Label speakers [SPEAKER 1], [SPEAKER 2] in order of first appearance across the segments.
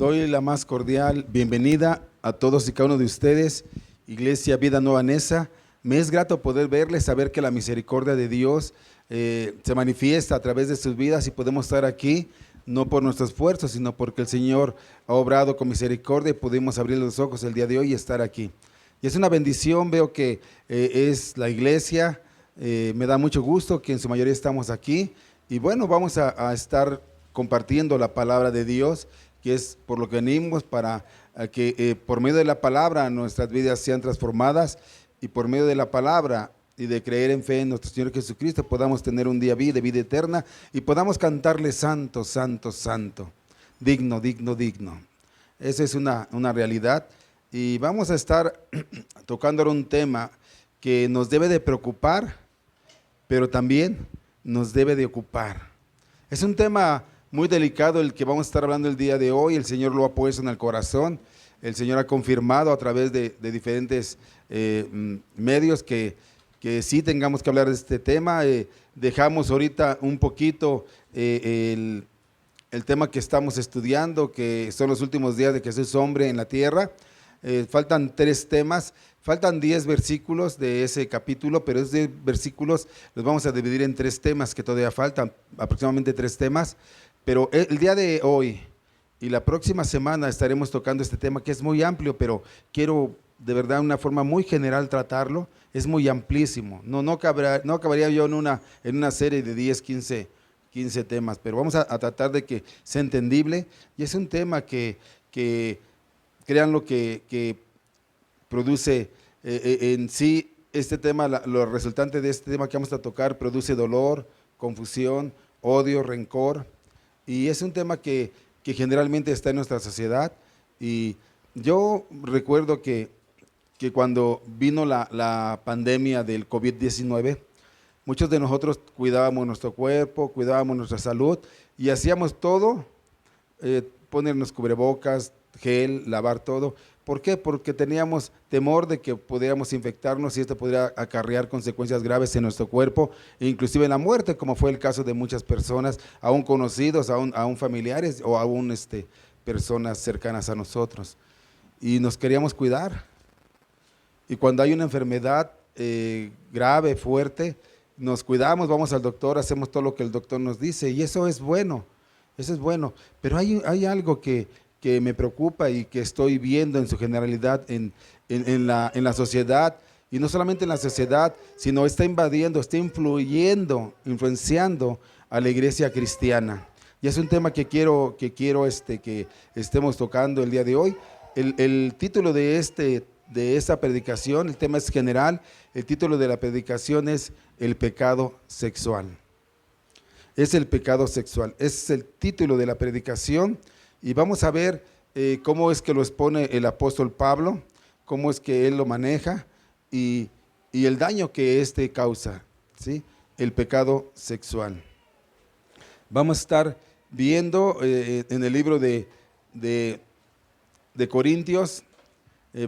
[SPEAKER 1] Doy la más cordial bienvenida a todos y cada uno de ustedes, Iglesia Vida Nueva Neza. Me es grato poder verles, saber que la misericordia de Dios se manifiesta a través de sus vidas y podemos estar aquí, no por nuestro esfuerzo, sino porque el Señor ha obrado con misericordia y pudimos abrir los ojos el día de hoy y estar aquí. Y es una bendición, veo que es la iglesia, me da mucho gusto que en su mayoría estamos aquí. Y bueno, vamos a estar compartiendo la palabra de Dios, que es por lo que venimos, para que por medio de la palabra nuestras vidas sean transformadas, y por medio de la palabra y de creer en fe en nuestro Señor Jesucristo podamos tener un día de vida eterna y podamos cantarle santo, santo, santo, digno, digno, digno. Esa es una realidad. Y vamos a estar tocando ahora un tema que nos debe de preocupar, pero también nos debe de ocupar. Es un tema muy delicado el que vamos a estar hablando el día de hoy. El Señor lo ha puesto en el corazón. El Señor ha confirmado a través de diferentes medios que sí tengamos que hablar de este tema. Dejamos ahorita un poquito el tema que estamos estudiando, que son los últimos días de Jesús hombre en la tierra. Faltan 3 temas, faltan 10 versículos de ese capítulo, pero esos 10 versículos los vamos a dividir en 3 temas que todavía faltan, aproximadamente 3 temas. Pero el día de hoy y la próxima semana estaremos tocando este tema que es muy amplio, pero quiero de verdad de una forma muy general tratarlo. Es muy amplísimo, no acabaría yo en una serie de 10, 15 temas, pero vamos a tratar de que sea entendible. Y es un tema que créanlo que produce en sí este tema, lo resultante de este tema que vamos a tocar produce dolor, confusión, odio, rencor. Y es un tema que generalmente está en nuestra sociedad. Y yo recuerdo que cuando vino la pandemia del COVID-19, muchos de nosotros cuidábamos nuestro cuerpo, cuidábamos nuestra salud y hacíamos todo, ponernos cubrebocas, gel, lavar todo. ¿Por qué? Porque teníamos temor de que pudiéramos infectarnos y esto podría acarrear consecuencias graves en nuestro cuerpo, e inclusive en la muerte, como fue el caso de muchas personas, aún conocidos, aún familiares o aún personas cercanas a nosotros. Y nos queríamos cuidar. Y cuando hay una enfermedad grave, fuerte, nos cuidamos, vamos al doctor, hacemos todo lo que el doctor nos dice, y eso es bueno, pero hay algo que me preocupa y que estoy viendo en su generalidad en la sociedad, y no solamente en la sociedad, sino está invadiendo, está influenciando a la iglesia cristiana. Y es un tema que quiero que estemos tocando el día de hoy. El título de esta predicación, el tema es general, el título de la predicación es el pecado sexual. Es el pecado sexual, es el título de la predicación. Y vamos a ver cómo es que lo expone el apóstol Pablo, cómo es que él lo maneja y el daño que causa, ¿sí? El pecado sexual. Vamos a estar viendo en el libro de Corintios,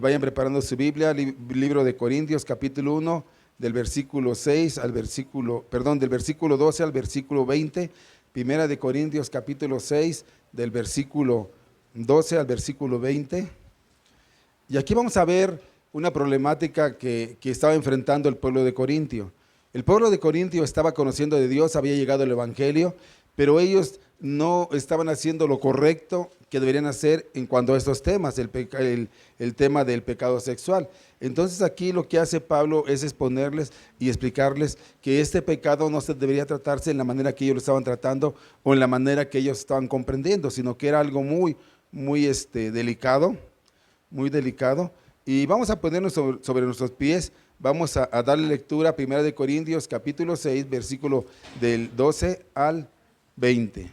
[SPEAKER 1] vayan preparando su Biblia, libro de Corintios capítulo 1, del versículo 6 al del versículo 12 al versículo 20, Primera de Corintios capítulo 6, del versículo 12 al versículo 20. Y aquí vamos a ver una problemática que estaba enfrentando el pueblo de Corintio. El pueblo de Corintio estaba conociendo de Dios, había llegado el evangelio, pero ellos no estaban haciendo lo correcto que deberían hacer en cuanto a estos temas, el tema del pecado sexual. Entonces aquí lo que hace Pablo es exponerles y explicarles que este pecado no se debería tratarse en la manera que ellos lo estaban tratando o en la manera que ellos estaban comprendiendo, sino que era algo muy delicado, muy delicado. Y vamos a ponernos sobre nuestros pies, vamos a darle lectura a 1 Corintios capítulo 6, versículo del 12 al 20.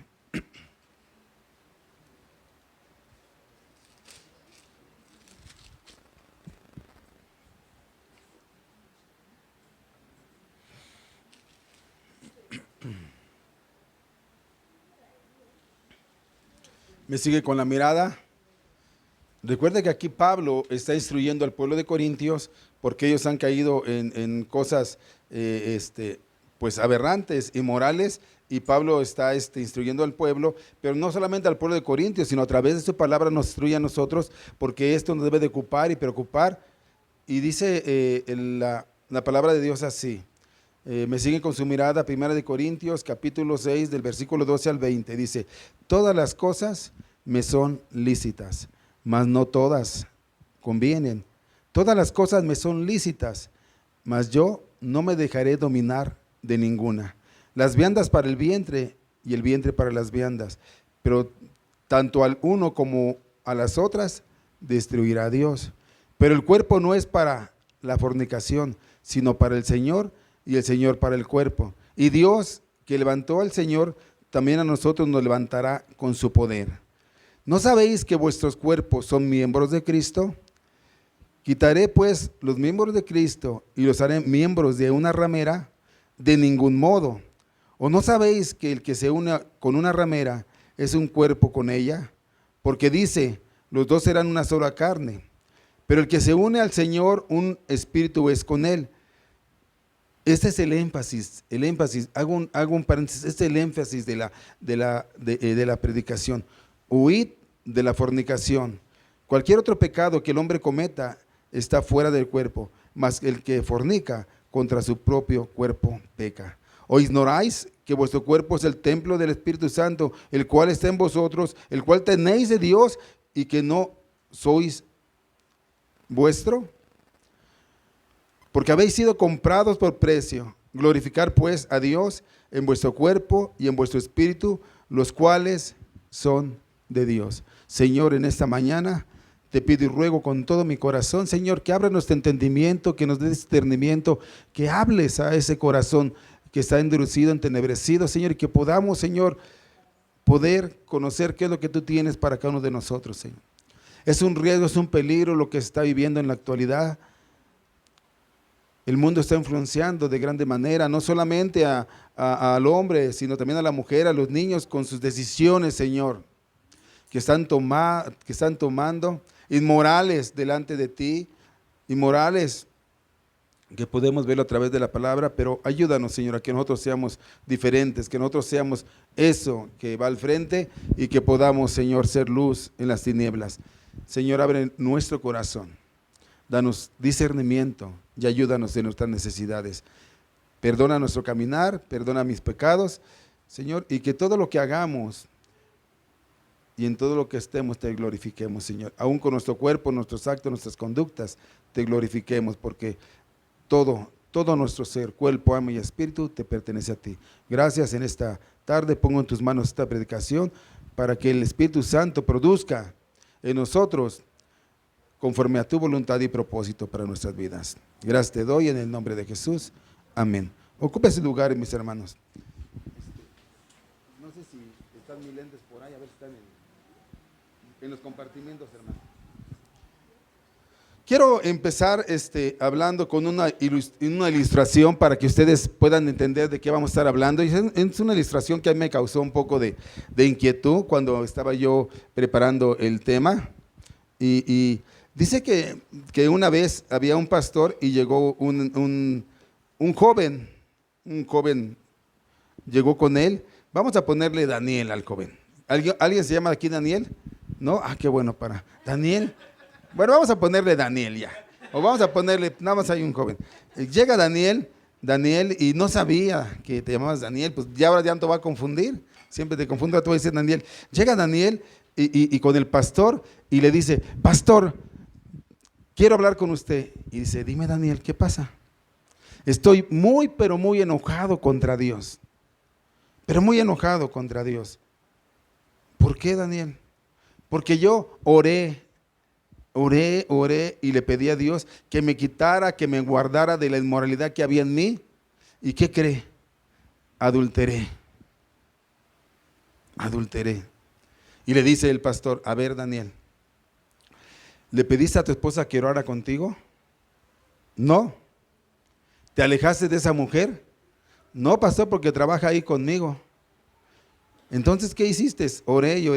[SPEAKER 1] ¿Me sigue con la mirada? Recuerde que aquí Pablo está instruyendo al pueblo de Corintios porque ellos han caído en cosas pues aberrantes, inmorales, y Pablo está instruyendo al pueblo, pero no solamente al pueblo de Corintios, sino a través de su palabra nos instruye a nosotros, porque esto nos debe de ocupar y preocupar. Y dice la palabra de Dios así. Me siguen con su mirada, 1 Corintios, capítulo 6, del versículo 12 al 20. Dice: todas las cosas me son lícitas, mas no todas convienen. Todas las cosas me son lícitas, mas yo no me dejaré dominar de ninguna. Las viandas para el vientre y el vientre para las viandas, pero tanto al uno como a las otras destruirá Dios. Pero el cuerpo no es para la fornicación, sino para el Señor, y el Señor para el cuerpo. Y Dios, que levantó al Señor, también a nosotros nos levantará con su poder. ¿No sabéis que vuestros cuerpos son miembros de Cristo? Quitaré pues los miembros de Cristo y los haré miembros de una ramera. De ningún modo. ¿O no sabéis que el que se une con una ramera es un cuerpo con ella? Porque dice: los dos serán una sola carne. Pero el que se une al Señor, un espíritu es con él. Este es el énfasis, hago un paréntesis, este es el énfasis de la predicación. Huid de la fornicación. Cualquier otro pecado que el hombre cometa está fuera del cuerpo, mas el que fornica contra su propio cuerpo peca. ¿O ignoráis que vuestro cuerpo es el templo del Espíritu Santo, el cual está en vosotros, el cual tenéis de Dios, y que no sois vuestro? Porque habéis sido comprados por precio. Glorificar pues a Dios en vuestro cuerpo y en vuestro espíritu, los cuales son de Dios. Señor, en esta mañana te pido y ruego con todo mi corazón, Señor, que abra nuestro entendimiento, que nos des discernimiento, que hables a ese corazón que está endurecido, entenebrecido, Señor, y que podamos, Señor, poder conocer qué es lo que tú tienes para cada uno de nosotros, Señor. Es un riesgo, es un peligro lo que se está viviendo en la actualidad. El mundo está influenciando de grande manera, no solamente al hombre, sino también a la mujer, a los niños, con sus decisiones, Señor, que están tomando, inmorales delante de ti, inmorales, que podemos verlo a través de la palabra, pero ayúdanos, Señor, a que nosotros seamos diferentes, que nosotros seamos eso que va al frente y que podamos, Señor, ser luz en las tinieblas. Señor, abre nuestro corazón, danos discernimiento y ayúdanos en nuestras necesidades. Perdona nuestro caminar, perdona mis pecados, Señor, y que todo lo que hagamos y en todo lo que estemos te glorifiquemos, Señor. Aún con nuestro cuerpo, nuestros actos, nuestras conductas, te glorifiquemos, porque todo nuestro ser, cuerpo, alma y espíritu te pertenece a ti. Gracias. En esta tarde pongo en tus manos esta predicación para que el Espíritu Santo produzca en nosotros conforme a tu voluntad y propósito para nuestras vidas. Gracias te doy en el nombre de Jesús. Amén. Ocupe ese lugar, mis hermanos. No sé si están mis lentes por ahí, a ver si están en los compartimentos, hermano. Quiero empezar hablando con una ilustración para que ustedes puedan entender de qué vamos a estar hablando. Y es una ilustración que a mí me causó un poco de inquietud cuando estaba yo preparando el tema. Y dice que una vez había un pastor y llegó un joven llegó con él. Vamos a ponerle Daniel al joven. ¿Alguien se llama aquí Daniel? ¿No? Ah, qué bueno para Daniel. Bueno, vamos a ponerle Daniel ya. O vamos a ponerle, nada más hay un joven. Llega Daniel, y no sabía que te llamabas Daniel, pues ya ahora ya no te va a confundir. Siempre te confundo, te voy a decir Daniel. Llega Daniel y con el pastor y le dice: pastor, quiero hablar con usted. Y dice: dime, Daniel, ¿qué pasa? Estoy muy, pero muy enojado contra Dios. Pero muy enojado contra Dios. ¿Por qué, Daniel? Porque yo oré y le pedí a Dios que me quitara, que me guardara de la inmoralidad que había en mí. ¿Y qué cree? Adulteré. Y le dice el pastor: a ver, Daniel, ¿le pediste a tu esposa que orara contigo? No. ¿Te alejaste de esa mujer? No, pastor, porque trabaja ahí conmigo. Entonces, ¿qué hiciste? Oré. Y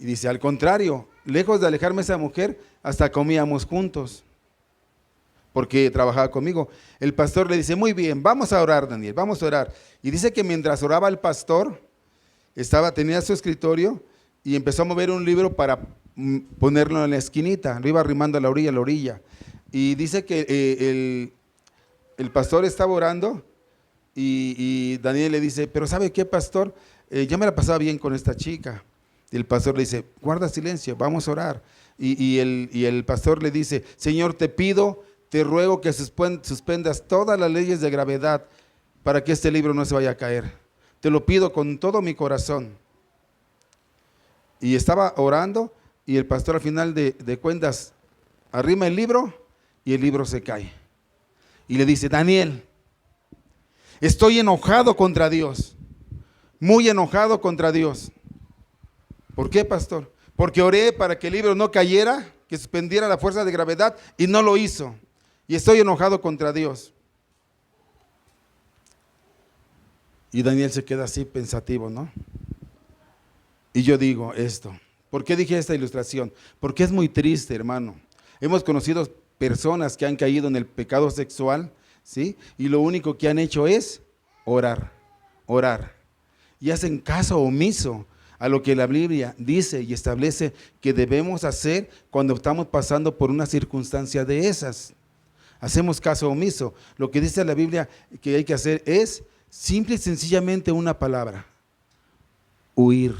[SPEAKER 1] dice: al contrario, lejos de alejarme de esa mujer, hasta comíamos juntos. porque trabajaba conmigo. El pastor le dice, muy bien, vamos a orar, Daniel, vamos a orar. Y dice que mientras oraba el pastor, tenía su escritorio y empezó a mover un libro para ponerlo en la esquinita, lo iba arrimando a la orilla. Y dice que el pastor estaba orando y Daniel le dice, pero ¿sabe qué, pastor? Yo me la pasaba bien con esta chica. Y el pastor le dice, guarda silencio, vamos a orar. Y el pastor le dice, Señor, te ruego que suspendas todas las leyes de gravedad para que este libro no se vaya a caer. Te lo pido con todo mi corazón. Y estaba orando y el pastor al final de cuentas arrima el libro y el libro se cae. Y le dice, Daniel, estoy enojado contra Dios, muy enojado contra Dios. ¿Por qué, pastor? Porque oré para que el libro no cayera, que suspendiera la fuerza de gravedad y no lo hizo. Y estoy enojado contra Dios. Y Daniel se queda así pensativo, ¿no? Y yo digo esto. ¿Por qué dije esta ilustración? Porque es muy triste, hermano. Hemos conocido personas que han caído en el pecado sexual, ¿sí? Y lo único que han hecho es orar. Y hacen caso omiso a lo que la Biblia dice y establece que debemos hacer cuando estamos pasando por una circunstancia de esas. Hacemos caso omiso. Lo que dice la Biblia que hay que hacer es simple y sencillamente una palabra: huir.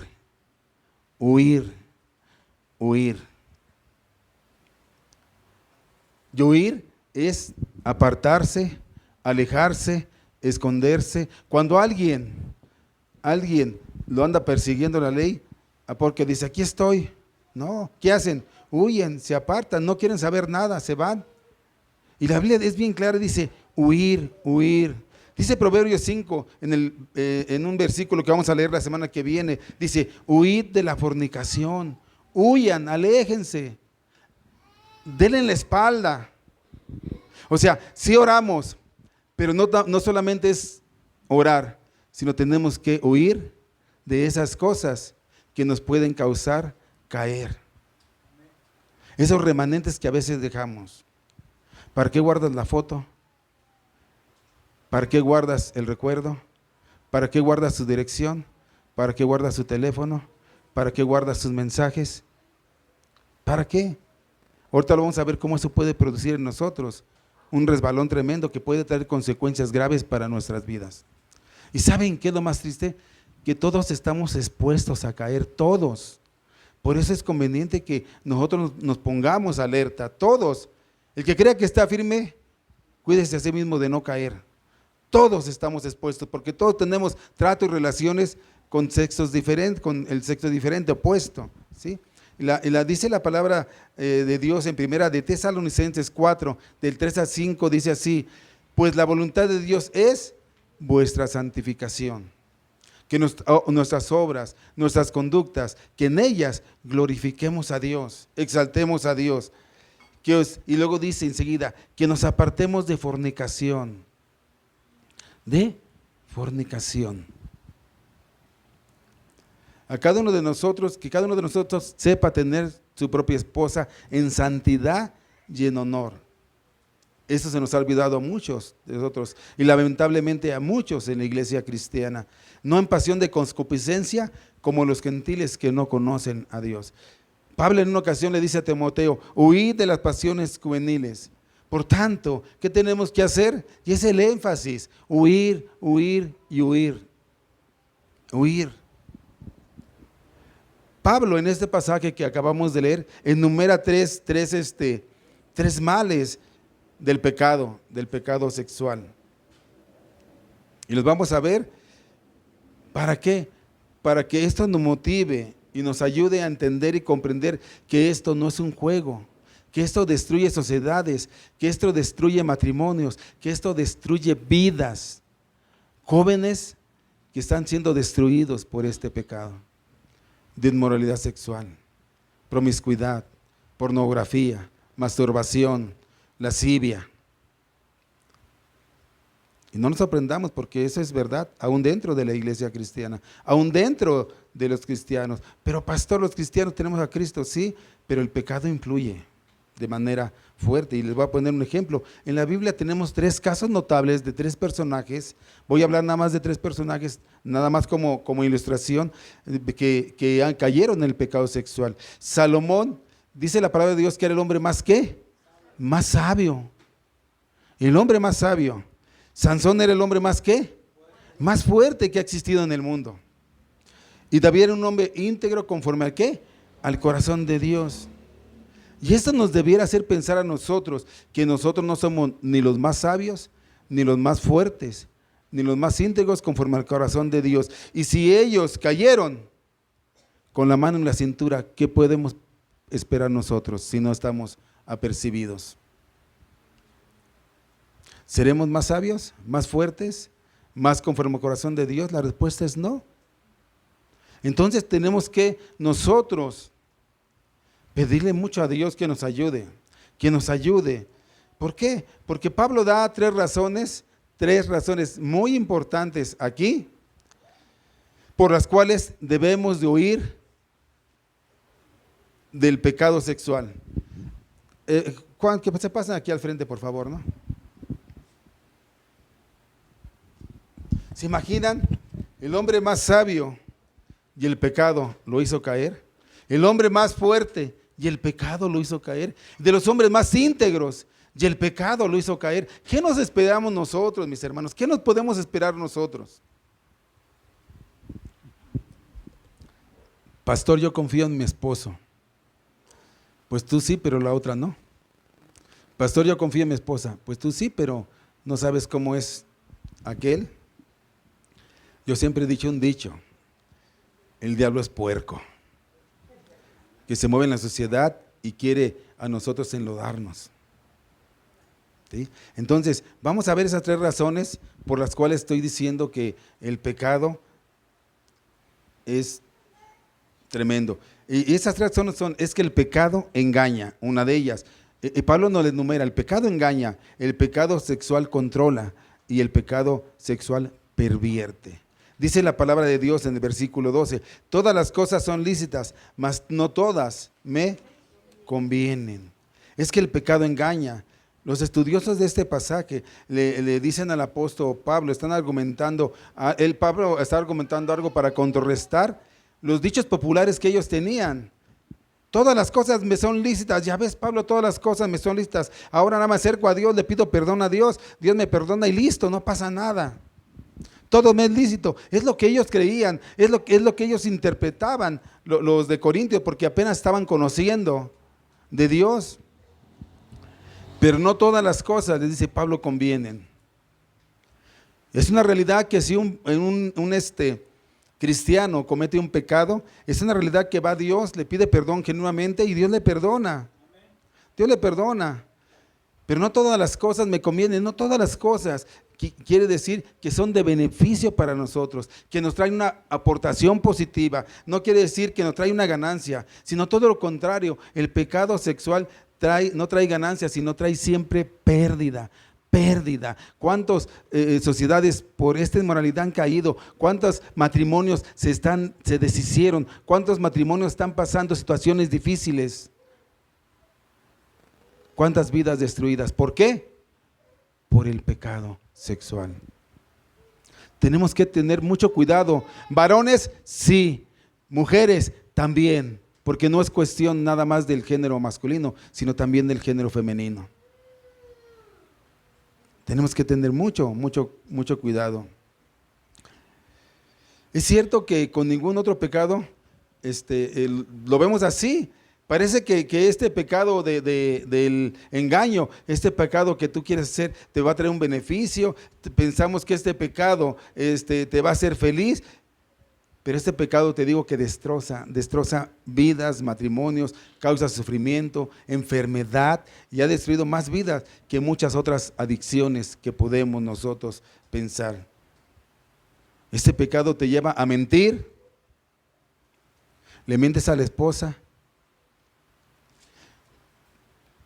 [SPEAKER 1] Y huir es apartarse, alejarse, esconderse. Cuando alguien lo anda persiguiendo la ley, porque dice, aquí estoy. No, ¿qué hacen? Huyen, se apartan, no quieren saber nada, se van. Y la Biblia es bien clara, dice, huir. Dice Proverbios 5, en un versículo que vamos a leer la semana que viene, dice, huid de la fornicación, huyan, aléjense, denle la espalda. O sea, sí oramos, pero no solamente es orar, sino tenemos que huir de esas cosas que nos pueden causar caer. Esos remanentes que a veces dejamos. ¿Para qué guardas la foto? ¿Para qué guardas el recuerdo? ¿Para qué guardas su dirección? ¿Para qué guardas su teléfono? ¿Para qué guardas sus mensajes? ¿Para qué? Ahorita lo vamos a ver cómo eso puede producir en nosotros un resbalón tremendo que puede traer consecuencias graves para nuestras vidas. ¿Y saben qué es lo más triste? Que todos estamos expuestos a caer, todos. Por eso es conveniente que nosotros nos pongamos alerta, todos. El que crea que está firme, cuídese a sí mismo de no caer. Todos estamos expuestos porque todos tenemos trato y relaciones con sexos diferentes, con el sexo diferente, opuesto, ¿sí? Dice la palabra de Dios en primera de Tesalonicenses 4, del 3 al 5, dice así: pues la voluntad de Dios es vuestra santificación, que nuestras obras, nuestras conductas, que en ellas glorifiquemos a Dios, exaltemos a Dios. Y luego dice enseguida, que nos apartemos de fornicación. A cada uno de nosotros, que cada uno de nosotros sepa tener su propia esposa en santidad y en honor. Eso se nos ha olvidado a muchos de nosotros y lamentablemente a muchos en la iglesia cristiana. No en pasión de concupiscencia como los gentiles que no conocen a Dios. Pablo en una ocasión le dice a Timoteo, huid de las pasiones juveniles. Por tanto, ¿qué tenemos que hacer? Y es el énfasis, huir. Pablo en este pasaje que acabamos de leer enumera tres males del pecado sexual. Y los vamos a ver. ¿Para qué? Para que esto nos motive y nos ayude a entender y comprender que esto no es un juego, que esto destruye sociedades, que esto destruye matrimonios, que esto destruye vidas, jóvenes que están siendo destruidos por este pecado de inmoralidad sexual, promiscuidad, pornografía, masturbación, lascivia. Y no nos sorprendamos porque eso es verdad, aún dentro de la iglesia cristiana, aún dentro de los cristianos. Pero pastor, los cristianos tenemos a Cristo, sí, pero el pecado influye. de manera fuerte. Y les voy a poner un ejemplo. En la Biblia tenemos 3 casos notables de 3 personajes. Voy a hablar nada más de 3 personajes, nada más como ilustración, que cayeron en el pecado sexual. Salomón, dice la palabra de Dios que era el hombre más ¿qué? Más sabio. El hombre más sabio. Sansón era el hombre más ¿qué? Más fuerte que ha existido en el mundo. Y David era un hombre íntegro conforme al ¿qué? Al corazón de Dios. Y esto nos debiera hacer pensar a nosotros que nosotros no somos ni los más sabios, ni los más fuertes, ni los más íntegros conforme al corazón de Dios. Y si ellos cayeron con la mano en la cintura, ¿qué podemos esperar nosotros si no estamos apercibidos? ¿Seremos más sabios, más fuertes, más conforme al corazón de Dios? La respuesta es no. Entonces tenemos que nosotros pedirle mucho a Dios que nos ayude, que nos ayude. ¿Por qué? Porque Pablo da 3 razones muy importantes aquí, por las cuales debemos de huir del pecado sexual. Juan, que se pasen aquí al frente, por favor, ¿no? ¿Se imaginan? El hombre más sabio y el pecado lo hizo caer. El hombre más fuerte y el pecado lo hizo caer. De los hombres más íntegros y el pecado lo hizo caer. ¿Qué nos esperamos nosotros, mis hermanos? ¿Qué nos podemos esperar nosotros? Pastor, yo confío en mi esposo. Pues tú sí, pero la otra no. Pastor, yo confío en mi esposa. Pues tú sí, pero no sabes cómo es aquel. Yo siempre he dicho un dicho: el diablo es puerco, que se mueve en la sociedad y quiere a nosotros enlodarnos. ¿Sí? Entonces, vamos a ver esas 3 razones por las cuales estoy diciendo que el pecado es tremendo. Y esas 3 razones es que el pecado engaña, una de ellas. Pablo nos enumera: el pecado engaña, el pecado sexual controla y el pecado sexual pervierte. Dice la palabra de Dios en el versículo 12: todas las cosas son lícitas, mas no todas me convienen. Es que el pecado engaña. Los estudiosos de este pasaje le dicen al apóstol Pablo, están argumentando, Pablo está argumentando algo para contrarrestar los dichos populares que ellos tenían. Todas las cosas me son lícitas. Ya ves, Pablo, todas las cosas me son lícitas. Ahora nada más acerco a Dios, le pido perdón a Dios, Dios me perdona y listo, no pasa nada. Todo me es lícito. Es lo que ellos creían, es lo que ellos interpretaban, los de Corintios, porque apenas estaban conociendo de Dios. Pero no todas las cosas, les dice Pablo, convienen. Es una realidad que si un cristiano comete un pecado, es una realidad que va a Dios, le pide perdón genuinamente y Dios le perdona. Dios le perdona. Pero no todas las cosas me convienen, no todas las cosas. Quiere decir que son de beneficio para nosotros, que nos traen una aportación positiva. No quiere decir que nos trae una ganancia, sino todo lo contrario. El pecado sexual no trae ganancia, sino trae siempre pérdida. ¿Cuántas sociedades por esta inmoralidad han caído? ¿Cuántos matrimonios se deshicieron? ¿Cuántos matrimonios están pasando situaciones difíciles? ¿Cuántas vidas destruidas? ¿Por qué? Por el pecado sexual. Tenemos que tener mucho cuidado. Varones, sí. Mujeres, también. Porque no es cuestión nada más del género masculino, sino también del género femenino. Tenemos que tener mucho cuidado. Es cierto que con ningún otro pecado lo vemos así. Parece que este pecado del engaño, este pecado que tú quieres hacer, te va a traer un beneficio. Pensamos que este pecado te va a hacer feliz, pero este pecado, te digo, que destroza vidas, matrimonios, causa sufrimiento, enfermedad, y ha destruido más vidas que muchas otras adicciones que podemos nosotros pensar. Este pecado te lleva a mentir. Le mientes a la esposa.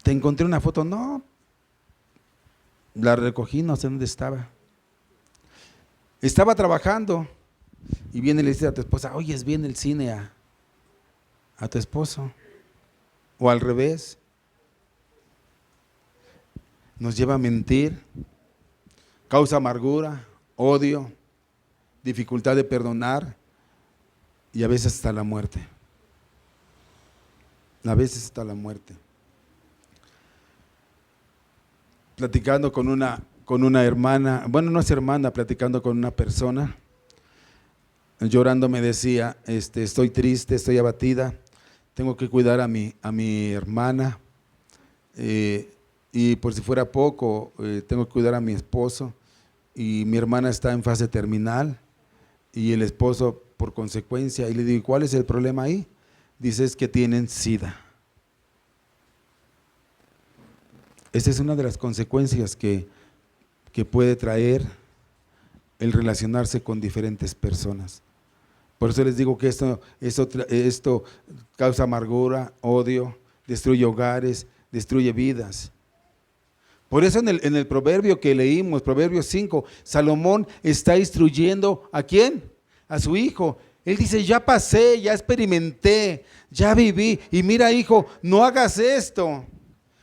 [SPEAKER 1] Te encontré una foto, no, la recogí, no sé dónde estaba. Estaba trabajando y viene y le dice a tu esposa: oye, es bien el cine a tu esposo. O al revés. nos lleva a mentir, causa amargura, odio, dificultad de perdonar y a veces hasta la muerte. A veces hasta la muerte. Platicando con una hermana, bueno, no es hermana, platicando con una persona, llorando me decía, estoy triste, estoy abatida, tengo que cuidar a mi hermana, y por si fuera poco, tengo que cuidar a mi esposo, y mi hermana está en fase terminal, y el esposo por consecuencia, y le digo, ¿cuál es el problema ahí? Dice, es que tienen SIDA. Esa es una de las consecuencias que puede traer el relacionarse con diferentes personas. Por eso les digo que esto causa amargura, odio, destruye hogares, destruye vidas. Por eso en el proverbio que leímos, Proverbios 5, Salomón está instruyendo ¿a quién? A su hijo. Él dice, ya pasé, ya experimenté, ya viví, y mira hijo, no hagas esto.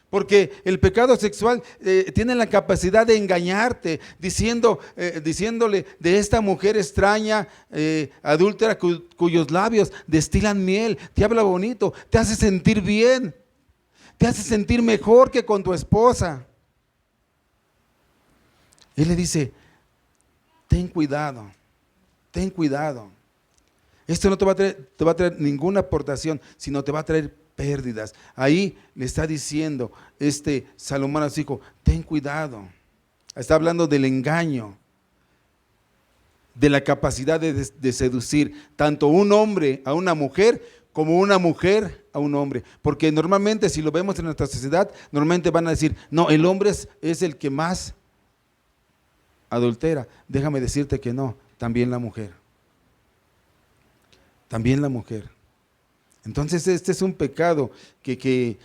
[SPEAKER 1] Porque el pecado sexual tiene la capacidad de engañarte, diciéndole de esta mujer extraña, adúltera, cuyos labios destilan miel, te habla bonito, te hace sentir bien, te hace sentir mejor que con tu esposa. Él le dice, ten cuidado, ten cuidado. Esto no te va a traer ninguna aportación, sino te va a traer pérdidas. Ahí le está diciendo Salomón a su hijo, ten cuidado. Está hablando del engaño, de la capacidad de seducir tanto un hombre a una mujer como una mujer a un hombre. Porque normalmente, si lo vemos en nuestra sociedad, normalmente van a decir, no, el hombre es el que más adultera. Déjame decirte que no, también la mujer. También la mujer. Entonces este es un pecado que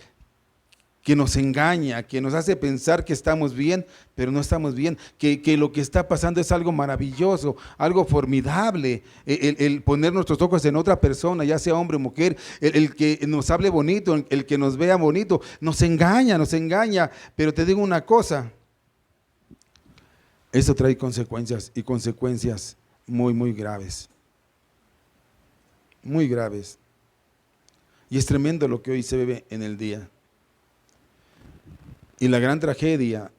[SPEAKER 1] nos engaña, que nos hace pensar que estamos bien, pero no estamos bien, que lo que está pasando es algo maravilloso, algo formidable, el poner nuestros ojos en otra persona, ya sea hombre o mujer, el que nos hable bonito, el que nos vea bonito, nos engaña, pero te digo una cosa, eso trae consecuencias y consecuencias muy, muy graves, muy graves. Y es tremendo lo que hoy se ve en el día. Y la gran tragedia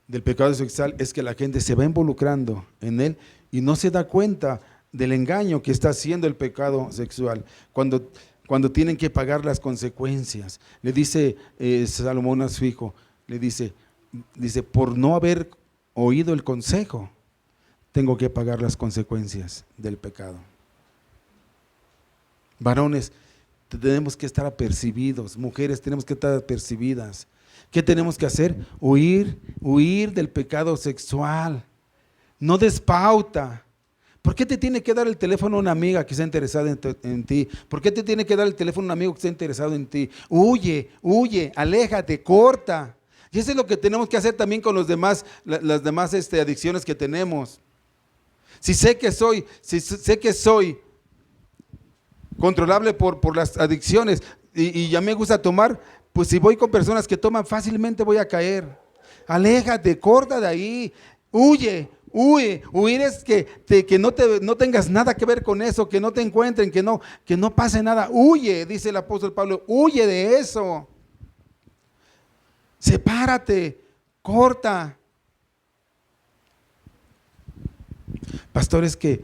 [SPEAKER 1] del pecado sexual es que la gente se va involucrando en él y no se da cuenta del engaño que está haciendo el pecado sexual. Cuando tienen que pagar las consecuencias. Le dice Salomón a su hijo, le dice, por no haber oído el consejo, tengo que pagar las consecuencias del pecado. Varones, tenemos que estar apercibidos, mujeres tenemos que estar apercibidas. ¿Qué tenemos que hacer? Huir del pecado sexual. No des pauta. ¿Por qué te tiene que dar el teléfono una amiga que está interesada en ti? ¿Por qué te tiene que dar el teléfono un amigo que está interesado en ti? Huye, aléjate, corta. Y eso es lo que tenemos que hacer también con las demás adicciones que tenemos. Si sé que soy controlable por las adicciones y ya me gusta tomar, pues si voy con personas que toman fácilmente voy a caer. Aléjate, corta de ahí, huye. Huir es que no tengas nada que ver con eso, que no te encuentren, que no pase nada. Huye, dice el apóstol Pablo, huye de eso. Sepárate, corta. Pastor, es que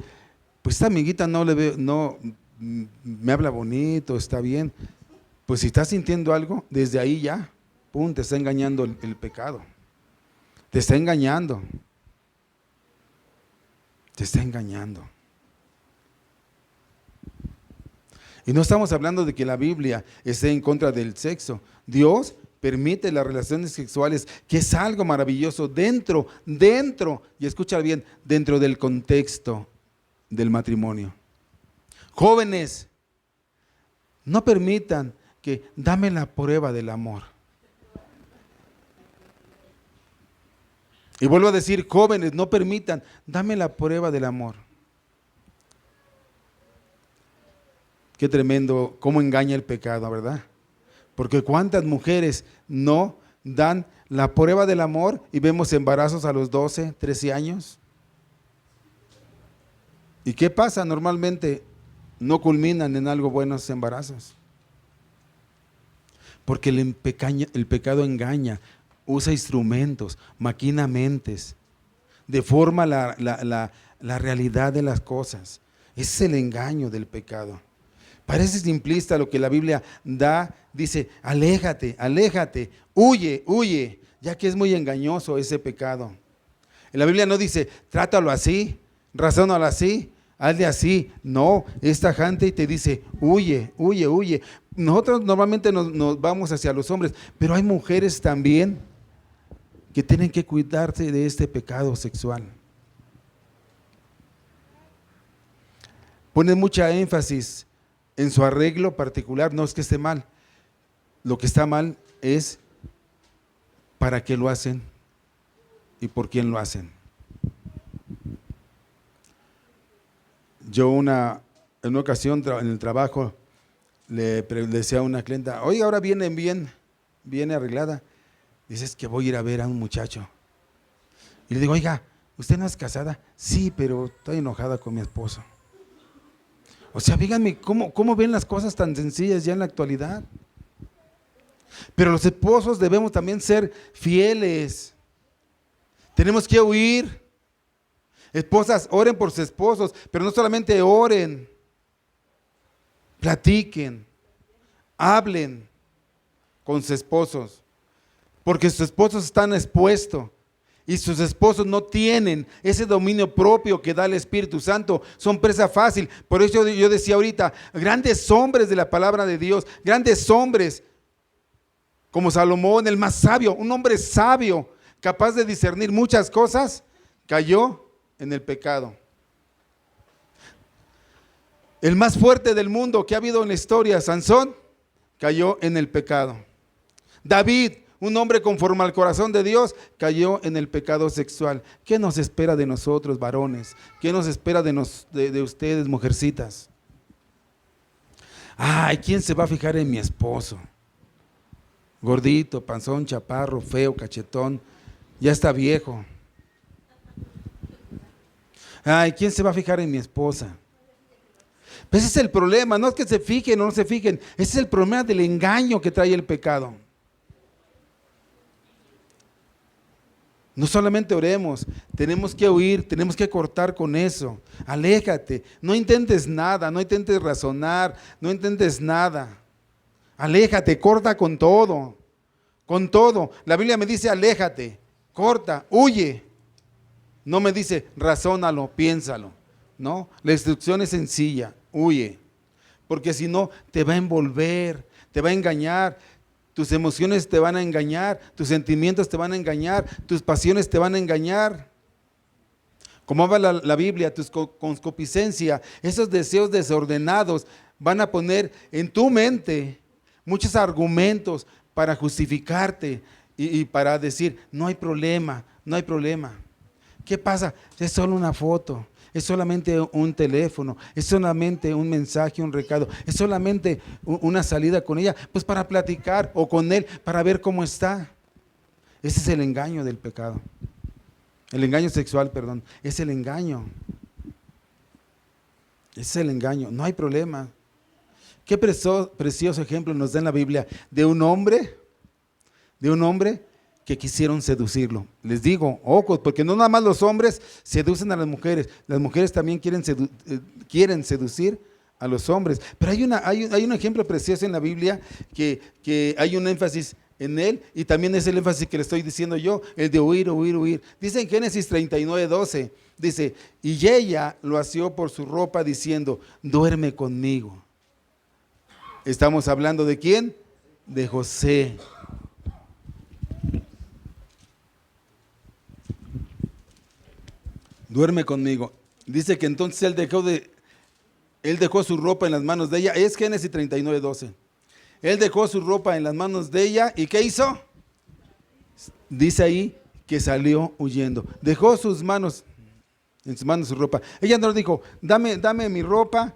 [SPEAKER 1] pues esta amiguita no le veo, no me habla bonito, está bien. Pues si estás sintiendo algo, desde ahí ya, pum, te está engañando el pecado. Te está engañando. Te está engañando. Y no estamos hablando de que la Biblia esté en contra del sexo. Dios permite las relaciones sexuales, que es algo maravilloso dentro, y escucha bien, dentro del contexto del matrimonio. Jóvenes, no permitan que dame la prueba del amor. Y vuelvo a decir, jóvenes, no permitan, dame la prueba del amor. Qué tremendo, cómo engaña el pecado, ¿verdad? Porque cuántas mujeres no dan la prueba del amor y vemos embarazos a los 12, 13 años. ¿Y qué pasa? Normalmente no culminan en algo bueno esos embarazos. Porque el pecado engaña, usa instrumentos, maquina mentes, deforma la realidad de las cosas. Ese es el engaño del pecado. Parece simplista lo que la Biblia da, dice, aléjate, aléjate, huye, huye, ya que es muy engañoso ese pecado. En la Biblia no dice, trátalo así, razónalo así, hazle así. No, es tajante y te dice, huye, huye, huye. Nosotros normalmente nos vamos hacia los hombres, pero hay mujeres también que tienen que cuidarse de este pecado sexual. Ponen mucha énfasis en su arreglo particular, no es que esté mal. Lo que está mal es para qué lo hacen y por quién lo hacen. Yo en una ocasión en el trabajo le decía a una clienta, oye, ahora viene arreglada. Dices que voy a ir a ver a un muchacho. Y le digo, oiga, ¿usted no es casada? Sí, pero estoy enojada con mi esposo. O sea, díganme, ¿cómo ven las cosas tan sencillas ya en la actualidad? Pero los esposos debemos también ser fieles. Tenemos que huir. Esposas, oren por sus esposos, pero no solamente oren. Platiquen, hablen con sus esposos, porque sus esposos están expuestos. Y sus esposos no tienen ese dominio propio que da el Espíritu Santo, son presa fácil. Por eso yo decía ahorita, grandes hombres de la palabra de Dios, grandes hombres como Salomón, el más sabio, un hombre sabio, capaz de discernir muchas cosas, cayó en el pecado. El más fuerte del mundo que ha habido en la historia, Sansón, cayó en el pecado. David, un hombre conforme al corazón de Dios, cayó en el pecado sexual. ¿Qué nos espera de nosotros, varones? ¿Qué nos espera de ustedes, mujercitas? Ay, ¿quién se va a fijar en mi esposo? Gordito, panzón, chaparro, feo, cachetón, ya está viejo. Ay, ¿quién se va a fijar en mi esposa? Pues ese es el problema, no es que se fijen o no se fijen, ese es el problema del engaño que trae el pecado. No solamente oremos, tenemos que huir, tenemos que cortar con eso. Aléjate, no intentes nada, no intentes razonar, no intentes nada. Aléjate, corta con todo, con todo. La Biblia me dice aléjate, corta, huye. No me dice razónalo, piénsalo. No, la instrucción es sencilla, huye. Porque si no, te va a envolver, te va a engañar. Tus emociones te van a engañar, tus sentimientos te van a engañar, tus pasiones te van a engañar. Como habla la Biblia, tu concupiscencia, esos deseos desordenados van a poner en tu mente muchos argumentos para justificarte y para decir, no hay problema, no hay problema. ¿Qué pasa? Es solo una foto. Es solamente un teléfono, es solamente un mensaje, un recado, es solamente una salida con ella, pues para platicar o con él, para ver cómo está. Ese es el engaño del pecado. El engaño sexual, perdón, es el engaño. Ese es el engaño, no hay problema. Qué precioso ejemplo nos da en la Biblia de un hombre que quisieron seducirlo. Les digo, ojos, porque no nada más los hombres seducen a las mujeres también quieren seducir a los hombres. Pero hay un ejemplo precioso en la Biblia que hay un énfasis en él y también es el énfasis que le estoy diciendo yo, el de huir, huir, huir. Dice en Génesis 39:12, dice, y ella lo asió por su ropa diciendo, duerme conmigo. Estamos hablando ¿de quién? De José. Duerme conmigo. Dice que entonces él dejó su ropa en las manos de ella. Es Génesis 39:12. Él dejó su ropa en las manos de ella. ¿Y qué hizo? Dice ahí que salió huyendo. Dejó en sus manos su ropa. Ella no le dijo, dame mi ropa,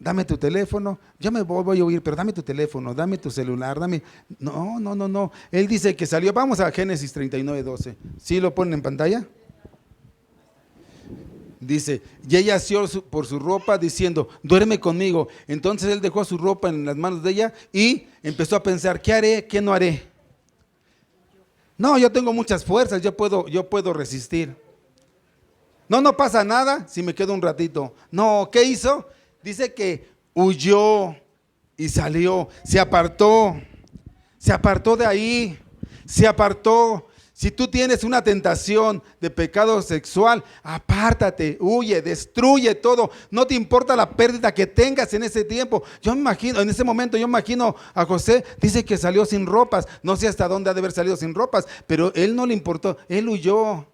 [SPEAKER 1] dame tu teléfono, yo me voy a oír, pero dame tu teléfono, dame tu celular, dame. No, no, no, no. Él dice que salió, vamos a Génesis 39:12. ¿Sí lo ponen en pantalla? Dice, y ella asió por su ropa diciendo, duerme conmigo. Entonces él dejó su ropa en las manos de ella y empezó a pensar, ¿qué haré? ¿Qué no haré? No, yo tengo muchas fuerzas, yo puedo resistir. No, no pasa nada si me quedo un ratito. No, ¿qué hizo? Dice que huyó y salió, se apartó de ahí, se apartó. Si tú tienes una tentación de pecado sexual, apártate, huye, destruye todo. No te importa la pérdida que tengas en ese tiempo. Yo me imagino, en ese momento, yo imagino a José, dice que salió sin ropas. No sé hasta dónde ha de haber salido sin ropas, pero él no le importó, él huyó.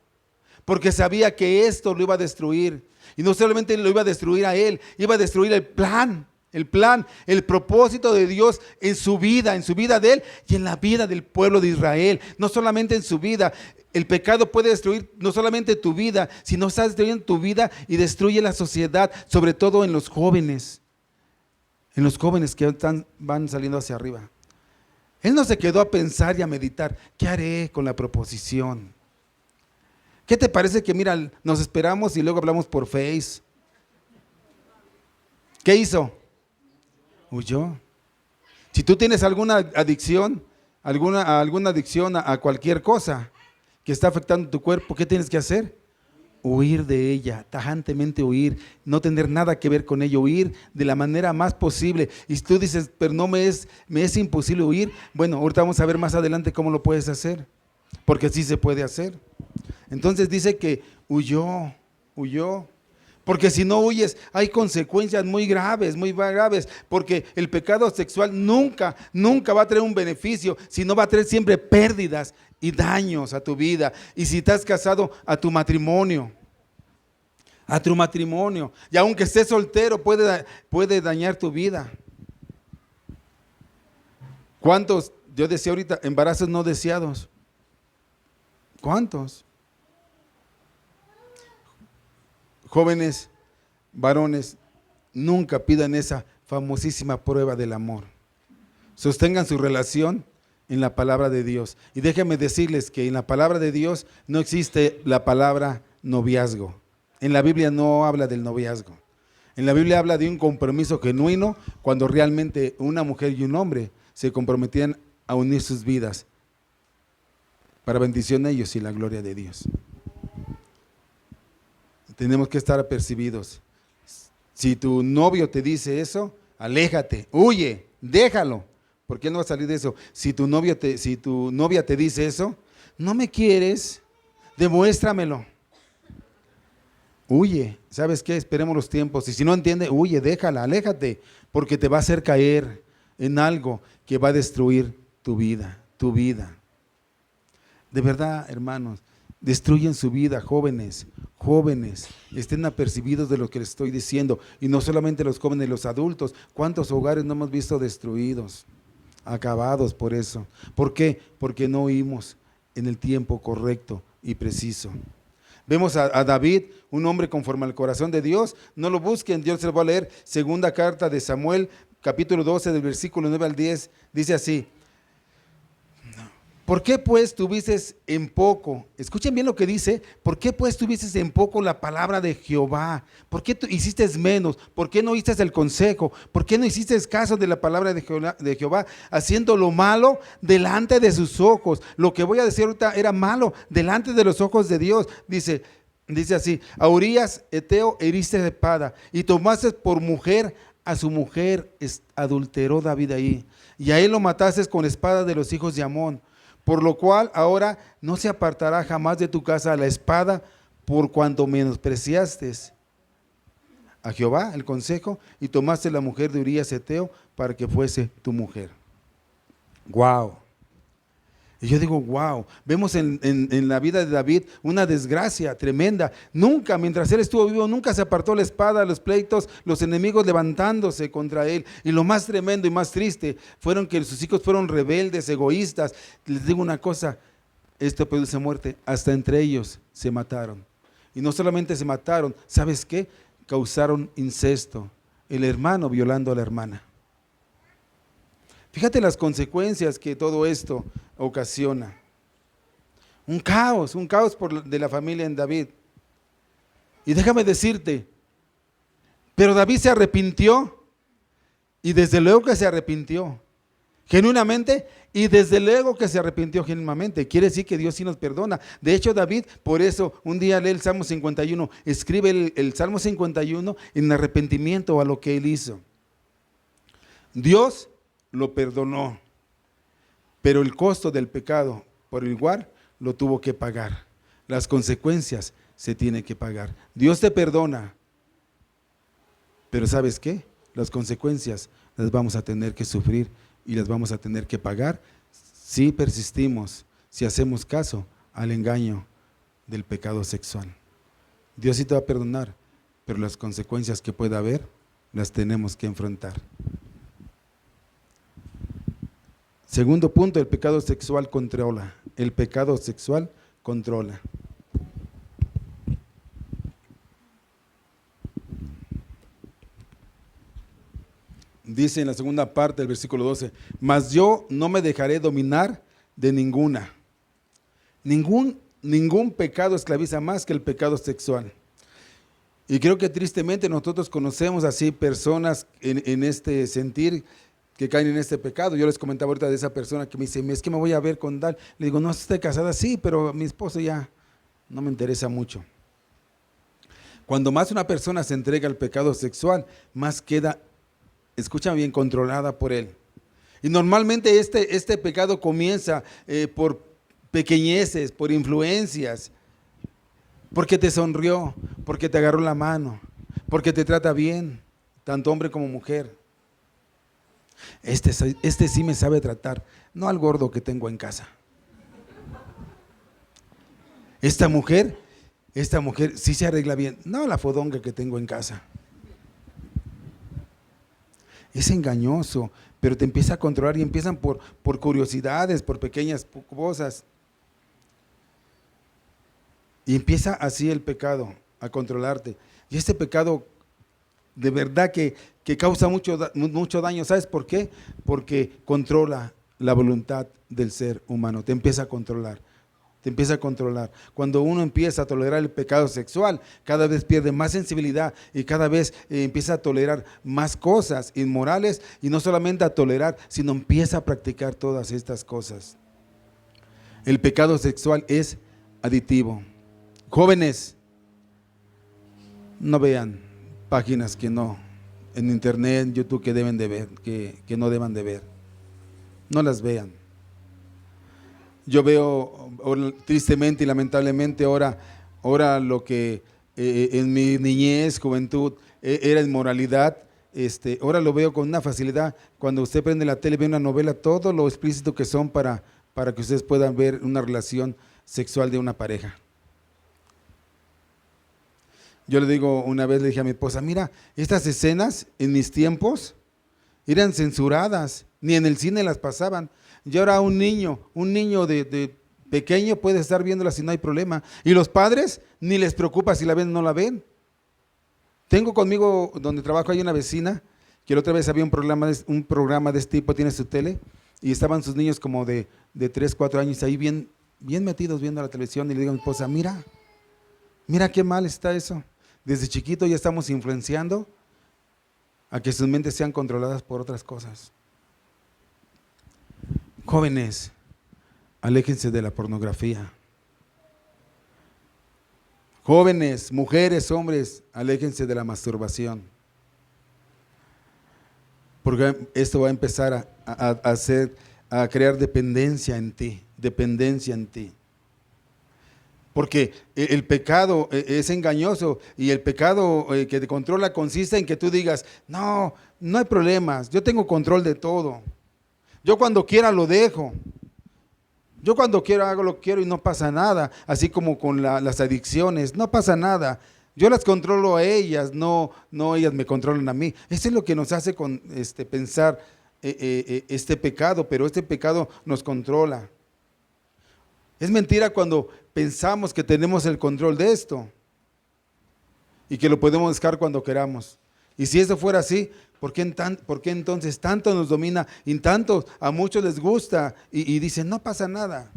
[SPEAKER 1] Porque sabía que esto lo iba a destruir. Y no solamente lo iba a destruir a él, iba a destruir el plan, el propósito de Dios en su vida de él y en la vida del pueblo de Israel. No solamente en su vida, el pecado puede destruir no solamente tu vida, sino está destruyendo tu vida y destruye la sociedad, sobre todo en los jóvenes que van saliendo hacia arriba. Él no se quedó a pensar y a meditar, ¿qué haré con la proposición? ¿Qué te parece que, mira, nos esperamos y luego hablamos por Face? ¿Qué hizo? Huyó. Si tú tienes alguna adicción, alguna adicción a cualquier cosa que está afectando tu cuerpo, ¿qué tienes que hacer? Huir de ella, tajantemente huir, no tener nada que ver con ello, huir de la manera más posible. Y si tú dices, pero no me es imposible huir, bueno, ahorita vamos a ver más adelante cómo lo puedes hacer, porque sí se puede hacer. Entonces dice que huyó, porque si no huyes hay consecuencias muy graves, porque el pecado sexual nunca va a traer un beneficio, sino va a traer siempre pérdidas y daños a tu vida. Y si estás casado, a tu matrimonio, y aunque estés soltero puede dañar tu vida. ¿Cuántos, yo decía ahorita, embarazos no deseados? ¿Cuántos? Jóvenes, varones, nunca pidan esa famosísima prueba del amor. Sostengan su relación en la palabra de Dios. Y déjenme decirles que en la palabra de Dios no existe la palabra noviazgo. En la Biblia no habla del noviazgo. En la Biblia habla de un compromiso genuino cuando realmente una mujer y un hombre se comprometían a unir sus vidas para bendición de ellos y la gloria de Dios. Tenemos que estar apercibidos. Si tu novio te dice eso, aléjate, huye, déjalo, porque él no va a salir de eso. Si tu novia te dice eso, no me quieres, demuéstramelo. Huye, ¿sabes qué? Esperemos los tiempos. Y si no entiende, huye, déjala, aléjate, porque te va a hacer caer en algo que va a destruir tu vida. De verdad, hermanos, destruyen su vida, jóvenes, estén apercibidos de lo que les estoy diciendo. Y no solamente los jóvenes, los adultos. ¿Cuántos hogares no hemos visto destruidos, acabados por eso? ¿Por qué? Porque no oímos en el tiempo correcto y preciso. Vemos a David, un hombre conforme al corazón de Dios. No lo busquen, Dios se lo va a leer. Segunda carta de Samuel, capítulo 12, del versículo 9 al 10, dice así: ¿por qué pues tuviste en poco? Escuchen bien lo que dice. ¿Por qué pues tuviste en poco la palabra de Jehová? ¿Por qué hiciste menos? ¿Por qué no oíste el consejo? ¿Por qué no hiciste caso de la palabra de Jehová, haciendo lo malo delante de sus ojos? Lo que voy a decir ahorita era malo delante de los ojos de Dios. Dice así: a Urías Eteo heriste de espada y tomaste por mujer a su mujer. Adulteró David ahí, y a él lo mataste con espada de los hijos de Amón. Por lo cual ahora no se apartará jamás de tu casa la espada, por cuanto menospreciaste a Jehová, el consejo, y tomaste la mujer de Urías Eteo para que fuese tu mujer. Wow. Y yo digo, wow, vemos en la vida de David una desgracia tremenda. Nunca, mientras él estuvo vivo, nunca se apartó la espada, los pleitos, los enemigos levantándose contra él. Y lo más tremendo y más triste fueron que sus hijos fueron rebeldes, egoístas. Les digo una cosa, esto produce muerte, hasta entre ellos se mataron. Y no solamente se mataron, ¿sabes qué? Causaron incesto el hermano violando a la hermana. Fíjate las consecuencias que todo esto ocasiona. Un caos de la familia en David. Y déjame decirte, pero David se arrepintió, y desde luego que se arrepintió, genuinamente, y desde luego que se arrepintió genuinamente. Quiere decir que Dios sí nos perdona. De hecho, David, por eso, un día lee el Salmo 51, escribe el Salmo 51 en arrepentimiento a lo que él hizo. Dios lo perdonó, pero el costo del pecado por igual lo tuvo que pagar. Las consecuencias se tienen que pagar. Dios te perdona, pero ¿sabes qué? Las consecuencias las vamos a tener que sufrir y las vamos a tener que pagar si persistimos, si hacemos caso al engaño del pecado sexual. Dios sí te va a perdonar, pero las consecuencias que pueda haber las tenemos que enfrentar. Segundo punto, el pecado sexual controla. El pecado sexual controla. Dice en la segunda parte del versículo 12, mas yo no me dejaré dominar de ninguna. Ningún pecado esclaviza más que el pecado sexual. Y creo que tristemente nosotros conocemos así personas en este sentir que caen en este pecado. Yo les comentaba ahorita de esa persona que me dice, es que me voy a ver con tal. Le digo, no, estoy casada, sí, pero mi esposo ya no me interesa mucho. Cuando más una persona se entrega al pecado sexual, más queda, escucha bien, controlada por él. Y normalmente este pecado comienza por pequeñeces, por influencias, porque te sonrió, porque te agarró la mano, porque te trata bien, tanto hombre como mujer. Este sí me sabe tratar, no al gordo que tengo en casa. Esta mujer sí se arregla bien, no la fodonga que tengo en casa. Es engañoso, pero te empieza a controlar y empiezan por curiosidades, por pequeñas cosas. Y empieza así el pecado a controlarte. Y este pecado de verdad que causa mucho daño. ¿Sabes por qué? Porque controla la voluntad del ser humano. Te empieza a controlar. Te empieza a controlar. Cuando uno empieza a tolerar el pecado sexual, cada vez pierde más sensibilidad y cada vez empieza a tolerar más cosas inmorales, y no solamente a tolerar, sino empieza a practicar todas estas cosas. El pecado sexual es adictivo. Jóvenes, no vean páginas que no, en internet, en YouTube, que deben de ver, que no deban de ver. No las vean. Yo veo tristemente y lamentablemente ahora lo que en mi niñez, juventud, era inmoralidad, ahora lo veo con una facilidad. Cuando usted prende la tele, ve una novela, todo lo explícito que son para que ustedes puedan ver una relación sexual de una pareja. Yo le digo, una vez le dije a mi esposa, mira, estas escenas en mis tiempos eran censuradas, ni en el cine las pasaban. Y ahora un niño de pequeño puede estar viéndolas y no hay problema. Y los padres ni les preocupa si la ven o no la ven. Tengo conmigo, donde trabajo, hay una vecina que la otra vez había un programa de este tipo, tiene su tele, y estaban sus niños como de 3, 4 años ahí bien metidos viendo la televisión, y le digo a mi esposa, mira qué mal está eso. Desde chiquito ya estamos influenciando a que sus mentes sean controladas por otras cosas. Jóvenes, aléjense de la pornografía. Jóvenes, mujeres, hombres, aléjense de la masturbación. Porque esto va a empezar a crear dependencia en ti. Porque el pecado es engañoso, y el pecado que te controla consiste en que tú digas, no hay problemas, yo tengo control de todo. Yo cuando quiera lo dejo. Yo cuando quiero hago lo que quiero y no pasa nada. Así como con las adicciones, no pasa nada. Yo las controlo a ellas, no ellas me controlan a mí. Eso es lo que nos hace pensar este pecado, pero este pecado nos controla. Es mentira cuando pensamos que tenemos el control de esto y que lo podemos dejar cuando queramos. Y si eso fuera así, ¿por qué entonces tanto nos domina y tanto a muchos les gusta y dicen, no pasa nada?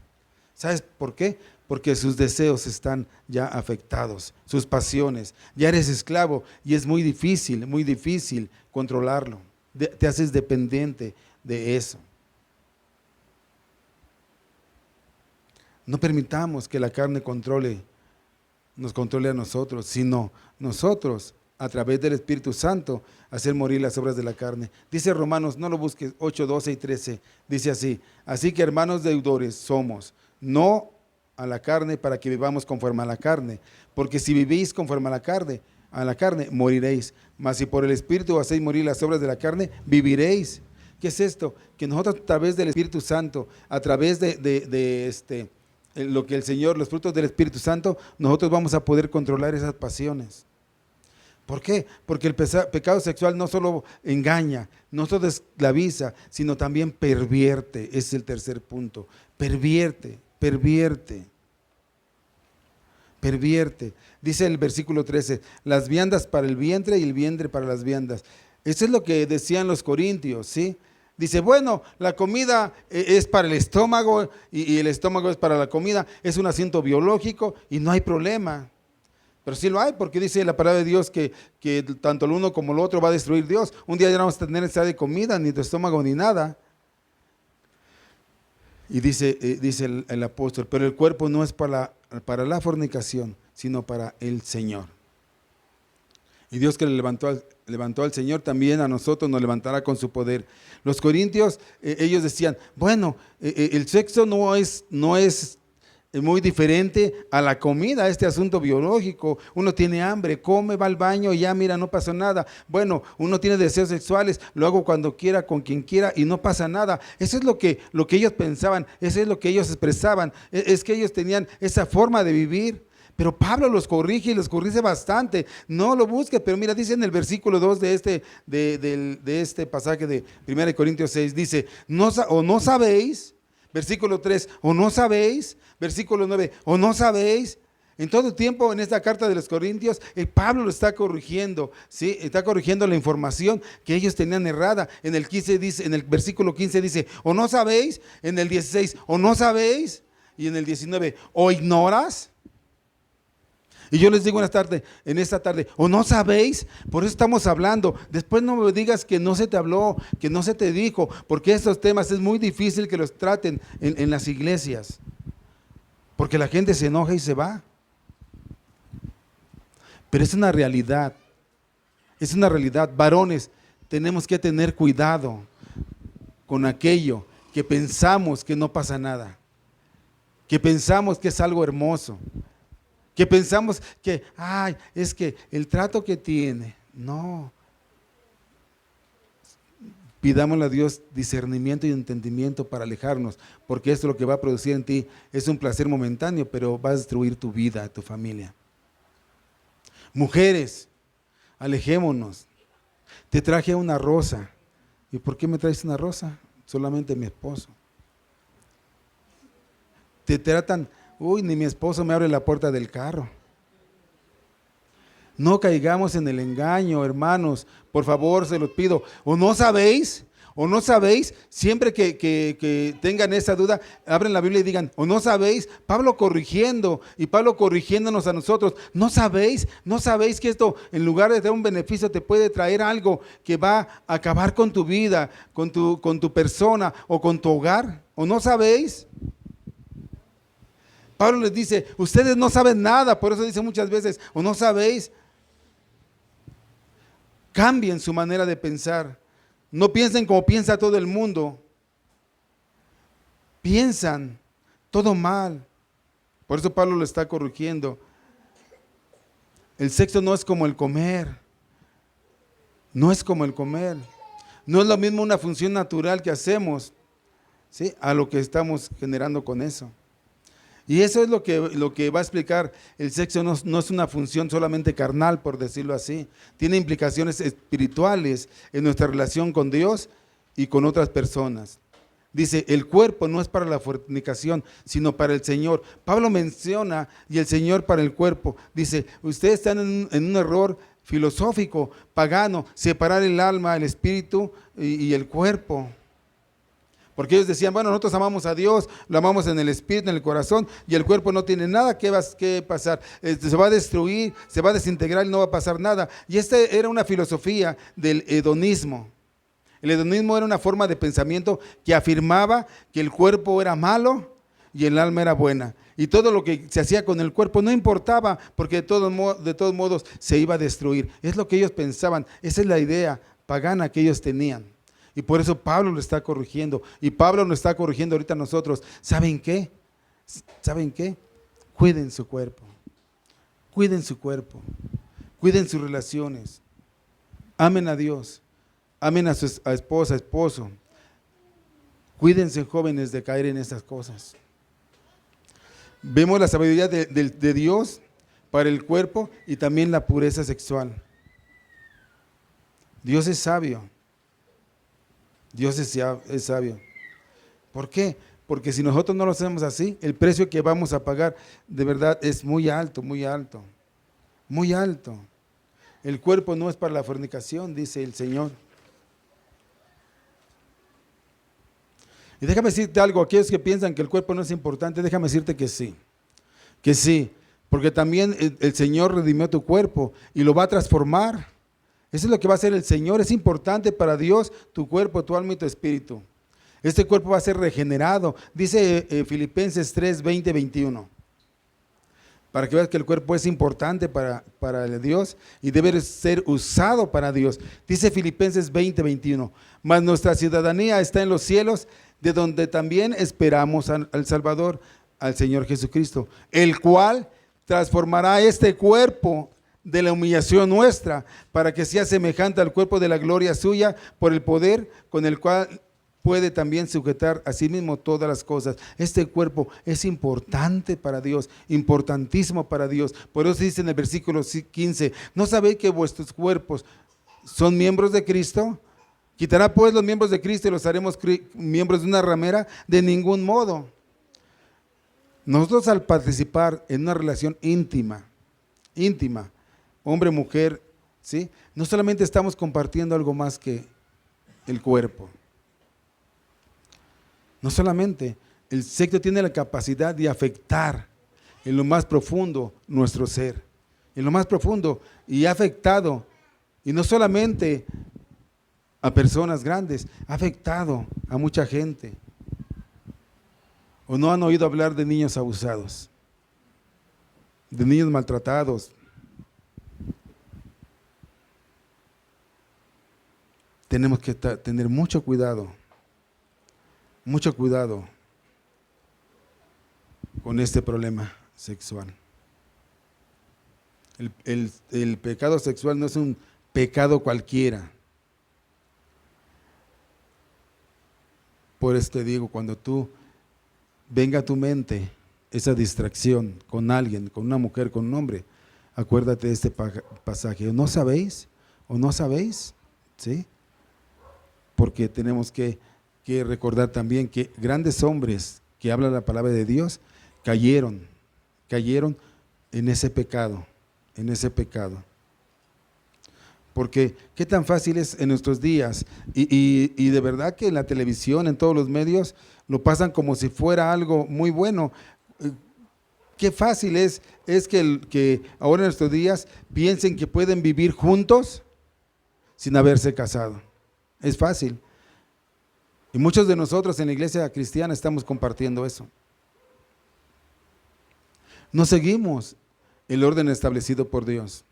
[SPEAKER 1] ¿Sabes por qué? Porque sus deseos están ya afectados, sus pasiones. Ya eres esclavo y es muy difícil controlarlo. Te haces dependiente de eso. No permitamos que la carne nos controle a nosotros, sino nosotros, a través del Espíritu Santo, hacer morir las obras de la carne. Dice Romanos, no lo busques, 8, 12 y 13, dice así: así que hermanos deudores somos, no a la carne para que vivamos conforme a la carne, porque si vivís conforme a la carne, moriréis, mas si por el Espíritu hacéis morir las obras de la carne, viviréis. ¿Qué es esto? Que nosotros a través del Espíritu Santo, a través de lo que el Señor, los frutos del Espíritu Santo, nosotros vamos a poder controlar esas pasiones. ¿Por qué? Porque el pecado sexual no solo engaña, no solo esclaviza, sino también pervierte. Ese es el tercer punto. Pervierte. Dice el versículo 13, las viandas para el vientre y el vientre para las viandas. Eso es lo que decían los corintios, ¿sí? Dice, bueno, la comida es para el estómago y el estómago es para la comida, es un asunto biológico y no hay problema. Pero sí lo hay, porque dice la palabra de Dios que tanto el uno como el otro va a destruir Dios. Un día ya no vamos a tener necesidad de comida, ni de estómago, ni nada. Y dice el apóstol, pero el cuerpo no es para la fornicación, sino para el Señor. Y Dios que le levantó al Señor, también a nosotros nos levantará con su poder. Los corintios, ellos decían, bueno, el sexo no es muy diferente a la comida, este asunto biológico. Uno tiene hambre, come, va al baño y ya mira, no pasó nada. Bueno, uno tiene deseos sexuales, lo hago cuando quiera, con quien quiera y no pasa nada. Eso es lo que ellos pensaban, eso es lo que ellos expresaban, es que ellos tenían esa forma de vivir. Pero Pablo los corrige y los corrige bastante. No lo busques, pero mira, dice en el versículo 2 de este pasaje de 1 Corintios 6, dice, no sabéis, versículo 3, o no sabéis, versículo 9, o no sabéis. En todo tiempo en esta carta de los Corintios, Pablo lo está corrigiendo, ¿sí? Está corrigiendo la información que ellos tenían errada. En el 15 dice, en el versículo 15 dice, o no sabéis, en el 16, o no sabéis, y en el 19, o ignoras. Y yo les digo en esta tarde, o no sabéis, por eso estamos hablando. Después no me digas que no se te habló, que no se te dijo, porque estos temas es muy difícil que los traten en las iglesias, porque la gente se enoja y se va. Pero es una realidad, varones, tenemos que tener cuidado con aquello que pensamos que no pasa nada, que pensamos que es algo hermoso, que pensamos que, es que el trato que tiene, no. Pidámosle a Dios discernimiento y entendimiento para alejarnos, porque esto lo que va a producir en ti es un placer momentáneo, pero va a destruir tu vida, tu familia. Mujeres, alejémonos. Te traje una rosa. ¿Y por qué me traes una rosa? Solamente mi esposo. Te tratan, ni mi esposo me abre la puerta del carro. No caigamos en el engaño, hermanos, por favor, se los pido. ¿O no sabéis? Siempre que tengan esa duda, abren la Biblia y digan, ¿o no sabéis? Pablo corrigiendo, y Pablo corrigiéndonos a nosotros. ¿No sabéis que esto, en lugar de dar un beneficio, te puede traer algo que va a acabar con tu vida, con tu persona o con tu hogar? ¿O no sabéis? Pablo les dice, ustedes no saben nada, por eso dice muchas veces, ¿o no sabéis? Cambien su manera de pensar. No piensen como piensa todo el mundo. Piensan todo mal. Por eso Pablo lo está corrigiendo. El sexo no es como el comer. No es como el comer. No es lo mismo una función natural que hacemos, ¿sí?, a lo que estamos generando con eso. Y eso es lo que va a explicar. El sexo no es una función solamente carnal, por decirlo así. Tiene implicaciones espirituales en nuestra relación con Dios y con otras personas. Dice, el cuerpo no es para la fornicación, sino para el Señor. Pablo menciona, y el Señor para el cuerpo. Dice, ustedes están en un error filosófico, pagano, separar el alma, el espíritu y el cuerpo. Porque ellos decían, bueno, nosotros amamos a Dios, lo amamos en el espíritu, en el corazón, y el cuerpo no tiene nada que pasar, se va a destruir, se va a desintegrar y no va a pasar nada. Y esta era una filosofía del hedonismo. El hedonismo era una forma de pensamiento que afirmaba que el cuerpo era malo y el alma era buena. Y todo lo que se hacía con el cuerpo no importaba, porque de todos modos se iba a destruir. Es lo que ellos pensaban, esa es la idea pagana que ellos tenían. Y por eso Pablo lo está corrigiendo. Y Pablo nos está corrigiendo ahorita a nosotros. ¿Saben qué? ¿Saben qué? Cuiden su cuerpo. Cuiden su cuerpo. Cuiden sus relaciones. Amen a Dios. Amen a su esposa, esposo. Cuídense, jóvenes, de caer en estas cosas. Vemos la sabiduría de Dios para el cuerpo y también la pureza sexual. Dios es sabio. Dios es sabio. ¿Por qué? Porque si nosotros no lo hacemos así, el precio que vamos a pagar de verdad es muy alto, muy alto, muy alto. El cuerpo no es para la fornicación, dice el Señor. Y déjame decirte algo, aquellos que piensan que el cuerpo no es importante, déjame decirte que sí, porque también el Señor redimió tu cuerpo y lo va a transformar. Eso es lo que va a hacer el Señor. Es importante para Dios tu cuerpo, tu alma y tu espíritu. Este cuerpo va a ser regenerado. Dice Filipenses 3, 20, 21. Para que veas que el cuerpo es importante para Dios y debe ser usado para Dios. Dice Filipenses 20, 21. Mas nuestra ciudadanía está en los cielos, de donde también esperamos al Salvador, al Señor Jesucristo, el cual transformará este cuerpo de la humillación nuestra, para que sea semejante al cuerpo de la gloria suya, por el poder con el cual puede también sujetar a sí mismo todas las cosas. Este cuerpo es importante para Dios, importantísimo para Dios. Por eso dice en el versículo 15, ¿no sabéis que vuestros cuerpos son miembros de Cristo? ¿Quitará pues los miembros de Cristo y los haremos miembros de una ramera? De ningún modo. Nosotros al participar en una relación íntima, hombre, mujer, ¿sí? No solamente estamos compartiendo algo más que el cuerpo. No solamente, el sexo tiene la capacidad de afectar en lo más profundo nuestro ser. En lo más profundo, y ha afectado, y no solamente a personas grandes, ha afectado a mucha gente. ¿O no han oído hablar de niños abusados? De niños maltratados. Tenemos que tener mucho cuidado con este problema sexual. El pecado sexual no es un pecado cualquiera. Por eso te digo, cuando tú venga a tu mente esa distracción con alguien, con una mujer, con un hombre, acuérdate de este pasaje. ¿No sabéis? ¿O no sabéis? ¿Sí? Porque tenemos que recordar también que grandes hombres que hablan la palabra de Dios cayeron en ese pecado, Porque qué tan fácil es en nuestros días, y de verdad que en la televisión, en todos los medios, lo pasan como si fuera algo muy bueno. Qué fácil es que ahora en nuestros días piensen que pueden vivir juntos sin haberse casado. Es fácil. Y muchos de nosotros en la iglesia cristiana estamos compartiendo eso. No seguimos el orden establecido por Dios.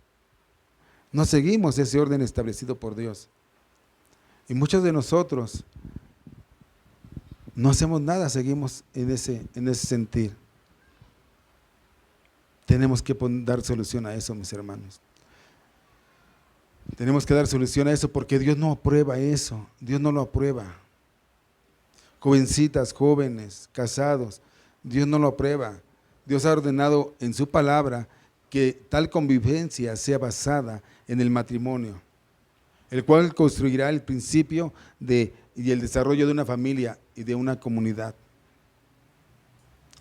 [SPEAKER 1] No seguimos ese orden establecido por Dios. Y muchos de nosotros no hacemos nada, seguimos en ese sentir. Tenemos que dar solución a eso, mis hermanos. Tenemos que dar solución a eso porque Dios no aprueba eso. Dios no lo aprueba. Jovencitas, jóvenes, casados, Dios no lo aprueba. Dios ha ordenado en su palabra que tal convivencia sea basada en el matrimonio, el cual construirá el principio y el desarrollo de una familia y de una comunidad.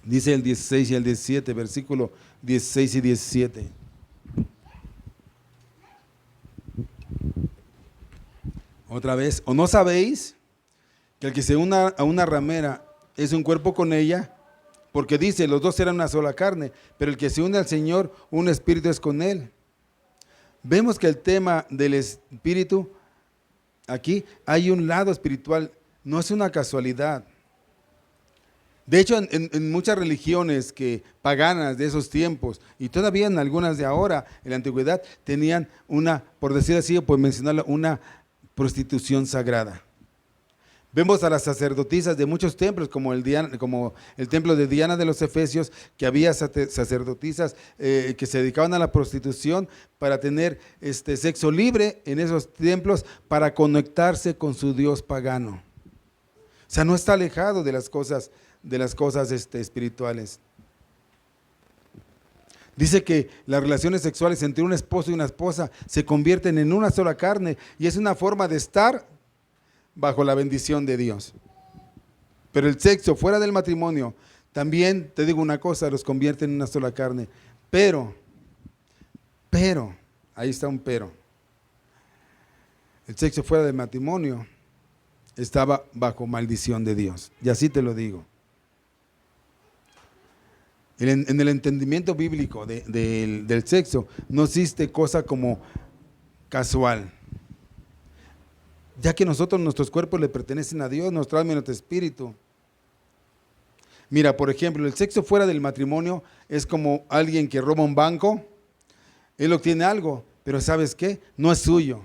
[SPEAKER 1] Dice el 16 y el 17, versículo 16 y 17. Otra vez, ¿o no sabéis que el que se una a una ramera es un cuerpo con ella? Porque dice, los dos eran una sola carne, pero el que se une al Señor, un espíritu es con él. Vemos que el tema del espíritu, aquí hay un lado espiritual, no es una casualidad. De hecho, en muchas religiones paganas de esos tiempos, y todavía en algunas de ahora, en la antigüedad, tenían una, por decir así, o por mencionarlo, una prostitución sagrada. Vemos a las sacerdotisas de muchos templos, como el templo de Diana de los Efesios, que había sacerdotisas que se dedicaban a la prostitución para tener sexo libre en esos templos para conectarse con su dios pagano. O sea, no está alejado de las cosas espirituales. Dice que las relaciones sexuales entre un esposo y una esposa se convierten en una sola carne y es una forma de estar bajo la bendición de Dios. Pero el sexo fuera del matrimonio, también te digo una cosa, los convierte en una sola carne. Pero, ahí está un pero. El sexo fuera del matrimonio estaba bajo maldición de Dios. Y así te lo digo. En el entendimiento bíblico del sexo, no existe cosa como casual. Ya que nuestros cuerpos le pertenecen a Dios, nuestro alma y nuestro espíritu. Mira, por ejemplo, el sexo fuera del matrimonio es como alguien que roba un banco. Él obtiene algo, pero ¿sabes qué? No es suyo.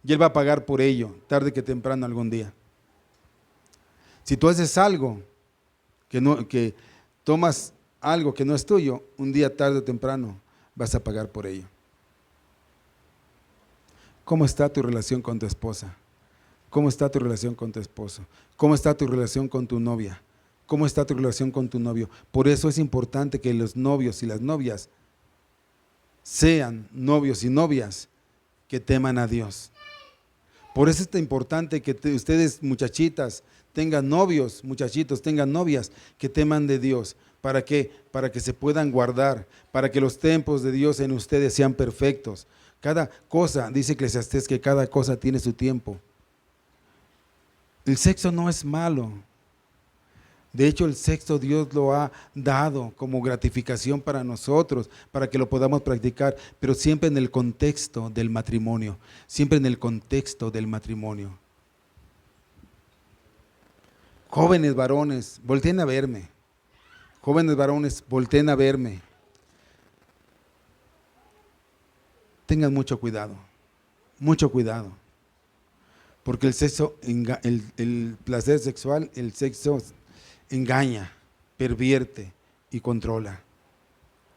[SPEAKER 1] Y él va a pagar por ello, tarde que temprano algún día. Si tú haces algo, que tomas algo que no es tuyo, un día tarde o temprano vas a pagar por ello. ¿Cómo está tu relación con tu esposa? ¿Cómo está tu relación con tu esposo? ¿Cómo está tu relación con tu novia? ¿Cómo está tu relación con tu novio? Por eso es importante que los novios y las novias sean novios y novias que teman a Dios. Por eso es importante que ustedes, muchachitas, tengan novios, muchachitos, tengan novias que teman de Dios. ¿Para qué? Para que se puedan guardar, para que los templos de Dios en ustedes sean perfectos. Cada cosa, dice Eclesiastés, que cada cosa tiene su tiempo. El sexo no es malo. De hecho, el sexo Dios lo ha dado como gratificación para nosotros, para que lo podamos practicar, pero siempre en el contexto del matrimonio, siempre en el contexto del matrimonio. Jóvenes varones, volteen a verme. Jóvenes varones, volteen a verme. Tengan mucho cuidado, porque el sexo, el placer sexual, el sexo engaña, pervierte y controla.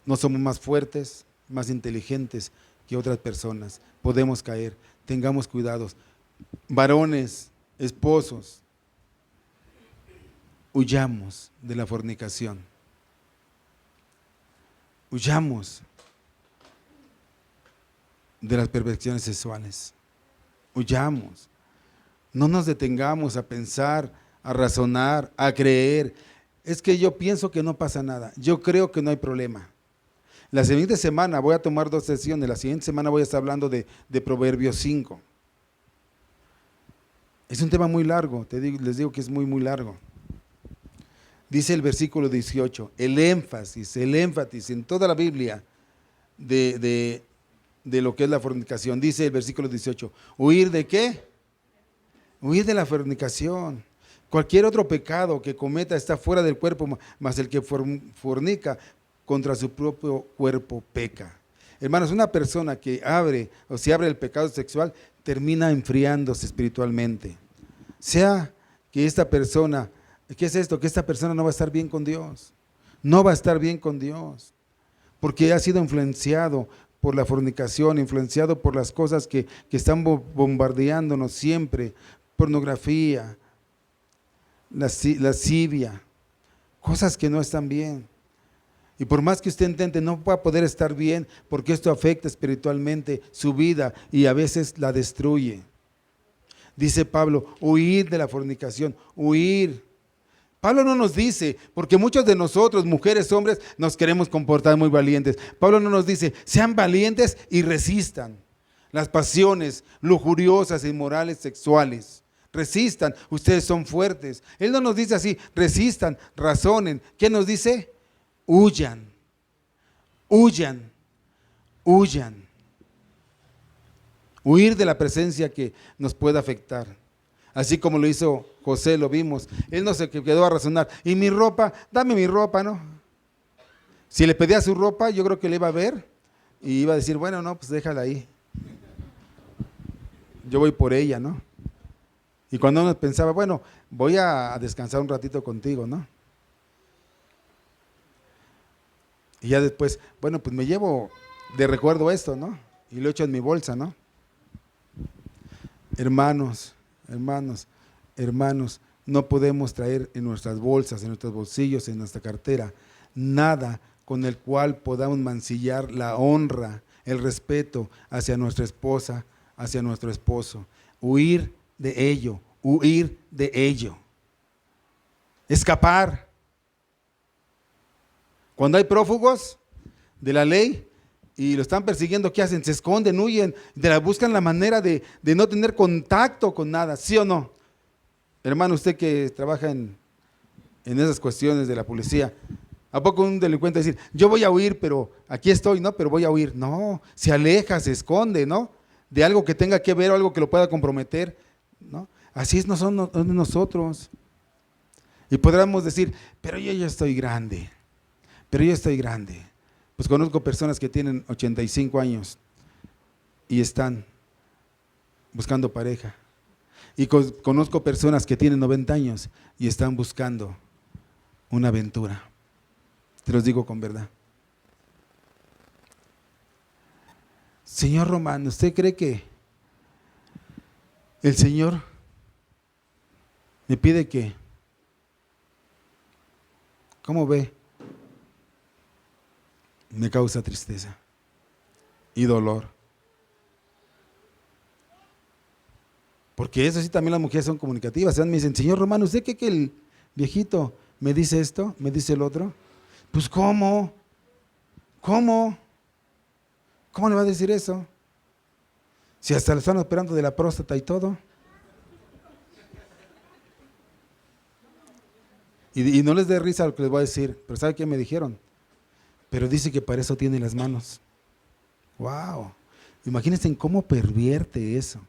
[SPEAKER 1] No somos más fuertes, más inteligentes que otras personas. Podemos caer, tengamos cuidados. Varones, esposos, huyamos de la fornicación. Huyamos de las perversiones sexuales. Huyamos. No nos detengamos a pensar, a razonar, a creer. Es que yo pienso que no pasa nada. Yo creo que no hay problema. La siguiente semana voy a tomar 2 sesiones. La siguiente semana voy a estar hablando de Proverbios 5. Es un tema muy largo. Les digo que es muy largo. Dice el versículo 18, el énfasis en toda la Biblia de lo que es la fornicación. Dice el versículo 18, ¿huir de qué? Huir de la fornicación. Cualquier otro pecado que cometa está fuera del cuerpo, mas el que fornica contra su propio cuerpo peca. Hermanos, una persona que abre el pecado sexual termina enfriándose espiritualmente. Sea que esta persona, ¿qué es esto? Que esta persona no va a estar bien con Dios. No va a estar bien con Dios. Porque ha sido influenciado por la fornicación, influenciado por las cosas que están bombardeándonos siempre. Pornografía, lascivia, cosas que no están bien. Y por más que usted intente, no va a poder estar bien porque esto afecta espiritualmente su vida y a veces la destruye. Dice Pablo, huir de la fornicación, huir. Pablo no nos dice, porque muchos de nosotros, mujeres, hombres, nos queremos comportar muy valientes. Pablo no nos dice, sean valientes y resistan. las pasiones lujuriosas, inmorales, sexuales. Resistan, ustedes son fuertes. Él no nos dice así, resistan, razonen. ¿Qué nos dice? Huyan, huyan, huyan. Huir de la presencia que nos pueda afectar. Así como lo hizo José, lo vimos. Él no se quedó a razonar. Y mi ropa, dame mi ropa, ¿no? Si le pedía su ropa, yo creo que le iba a ver y iba a decir, bueno, no, pues déjala ahí. Yo voy por ella, ¿no? Y cuando uno pensaba, bueno, voy a descansar un ratito contigo, ¿no? Y ya después, bueno, pues me llevo de recuerdo esto, ¿no? Y lo echo en mi bolsa, ¿no? Hermanos, hermanos, hermanos, no podemos traer en nuestras bolsas, en nuestros bolsillos, en nuestra cartera, nada con el cual podamos mancillar la honra, el respeto hacia nuestra esposa, hacia nuestro esposo. Huir de ello, huir de ello. Escapar. Cuando hay prófugos de la ley y lo están persiguiendo, ¿qué hacen? Se esconden, huyen, buscan la manera de no tener contacto con nada, ¿sí o no? Hermano, usted que trabaja en esas cuestiones de la policía, ¿a poco un delincuente decir, yo voy a huir, pero aquí estoy, ¿no? Pero voy a huir. No, se aleja, se esconde, ¿no? De algo que tenga que ver o algo que lo pueda comprometer, ¿no? Así es nosotros. Y podríamos decir, pero yo ya estoy grande, pero yo estoy grande. Pues conozco personas que tienen 85 años y están buscando pareja. Y conozco personas que tienen 90 años y están buscando una aventura. Te los digo con verdad. Señor Román, ¿usted cree que el Señor me pide que, ¿cómo ve? Me causa tristeza y dolor. Porque eso sí, también las mujeres son comunicativas. Me dicen, señor Román, ¿usted cree que el viejito me dice esto, me dice el otro? Pues ¿cómo? ¿Cómo le va a decir eso? Si hasta le están operando de la próstata y todo. Y no les dé risa lo que les voy a decir, pero ¿sabe qué me dijeron? Pero dice que para eso tiene las manos. ¡Wow! Imagínense en cómo pervierte eso.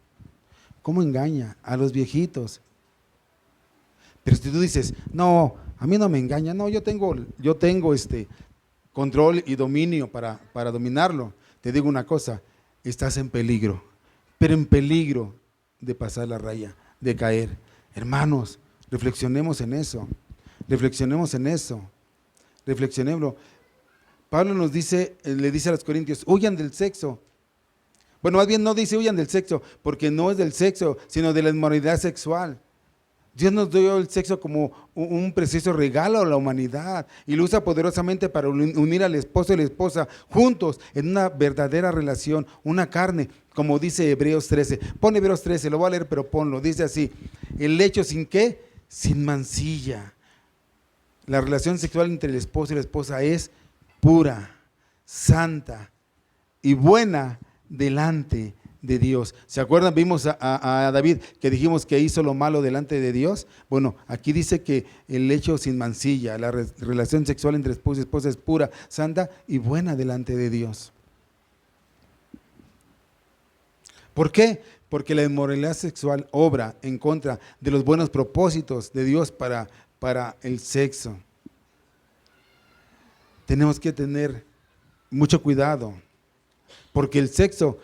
[SPEAKER 1] ¿Cómo engaña a los viejitos? Pero si tú dices, no, a mí no me engaña, no, yo tengo control y dominio para dominarlo. Te digo una cosa, estás en peligro, pero en peligro de pasar la raya, de caer. Hermanos, reflexionemos en eso, reflexionémoslo. Pablo nos dice, le dice a los corintios, huyan del sexo. Bueno, más bien no dice huyan del sexo, porque no es del sexo, sino de la inmoralidad sexual. Dios nos dio el sexo como un precioso regalo a la humanidad y lo usa poderosamente para unir al esposo y la esposa juntos en una verdadera relación, una carne, como dice Hebreos 13. Pon Hebreos 13, lo voy a leer, pero ponlo. Dice así, el hecho sin qué, sin mancilla. La relación sexual entre el esposo y la esposa es pura, santa y buena delante de Dios. ¿Se acuerdan? Vimos a David que dijimos que hizo lo malo delante de Dios. Bueno, aquí dice que el hecho sin mancilla, la relación sexual entre esposo y esposa es pura, santa y buena delante de Dios. ¿Por qué? Porque la inmoralidad sexual obra en contra de los buenos propósitos de Dios para el sexo. Tenemos que tener mucho cuidado, porque el sexo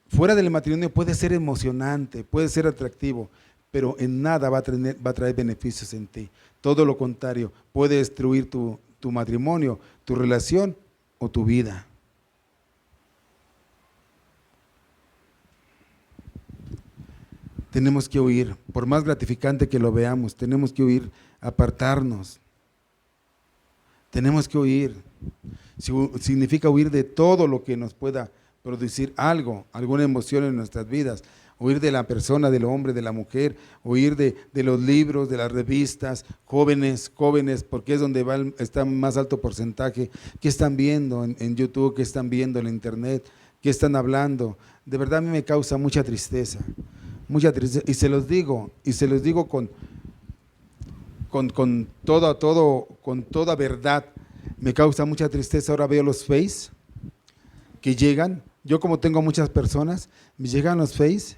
[SPEAKER 1] fuera del matrimonio puede ser emocionante, puede ser atractivo, pero en nada va a traer beneficios en ti. Todo lo contrario, puede destruir tu matrimonio, tu relación o tu vida. Tenemos que huir, por más gratificante que lo veamos, tenemos que huir, apartarnos. Tenemos que huir. Significa huir de todo lo que nos pueda producir algo, alguna emoción en nuestras vidas. Huir de la persona, del hombre, de la mujer, huir de los libros, de las revistas, jóvenes, porque es donde está más alto porcentaje. ¿Qué están viendo en YouTube? ¿Qué están viendo en la internet? ¿Qué están hablando? de verdad a mí me causa mucha tristeza, y se los digo, con toda verdad, me causa mucha tristeza. Ahora veo los Face que llegan, yo como tengo muchas personas, me llegan los Face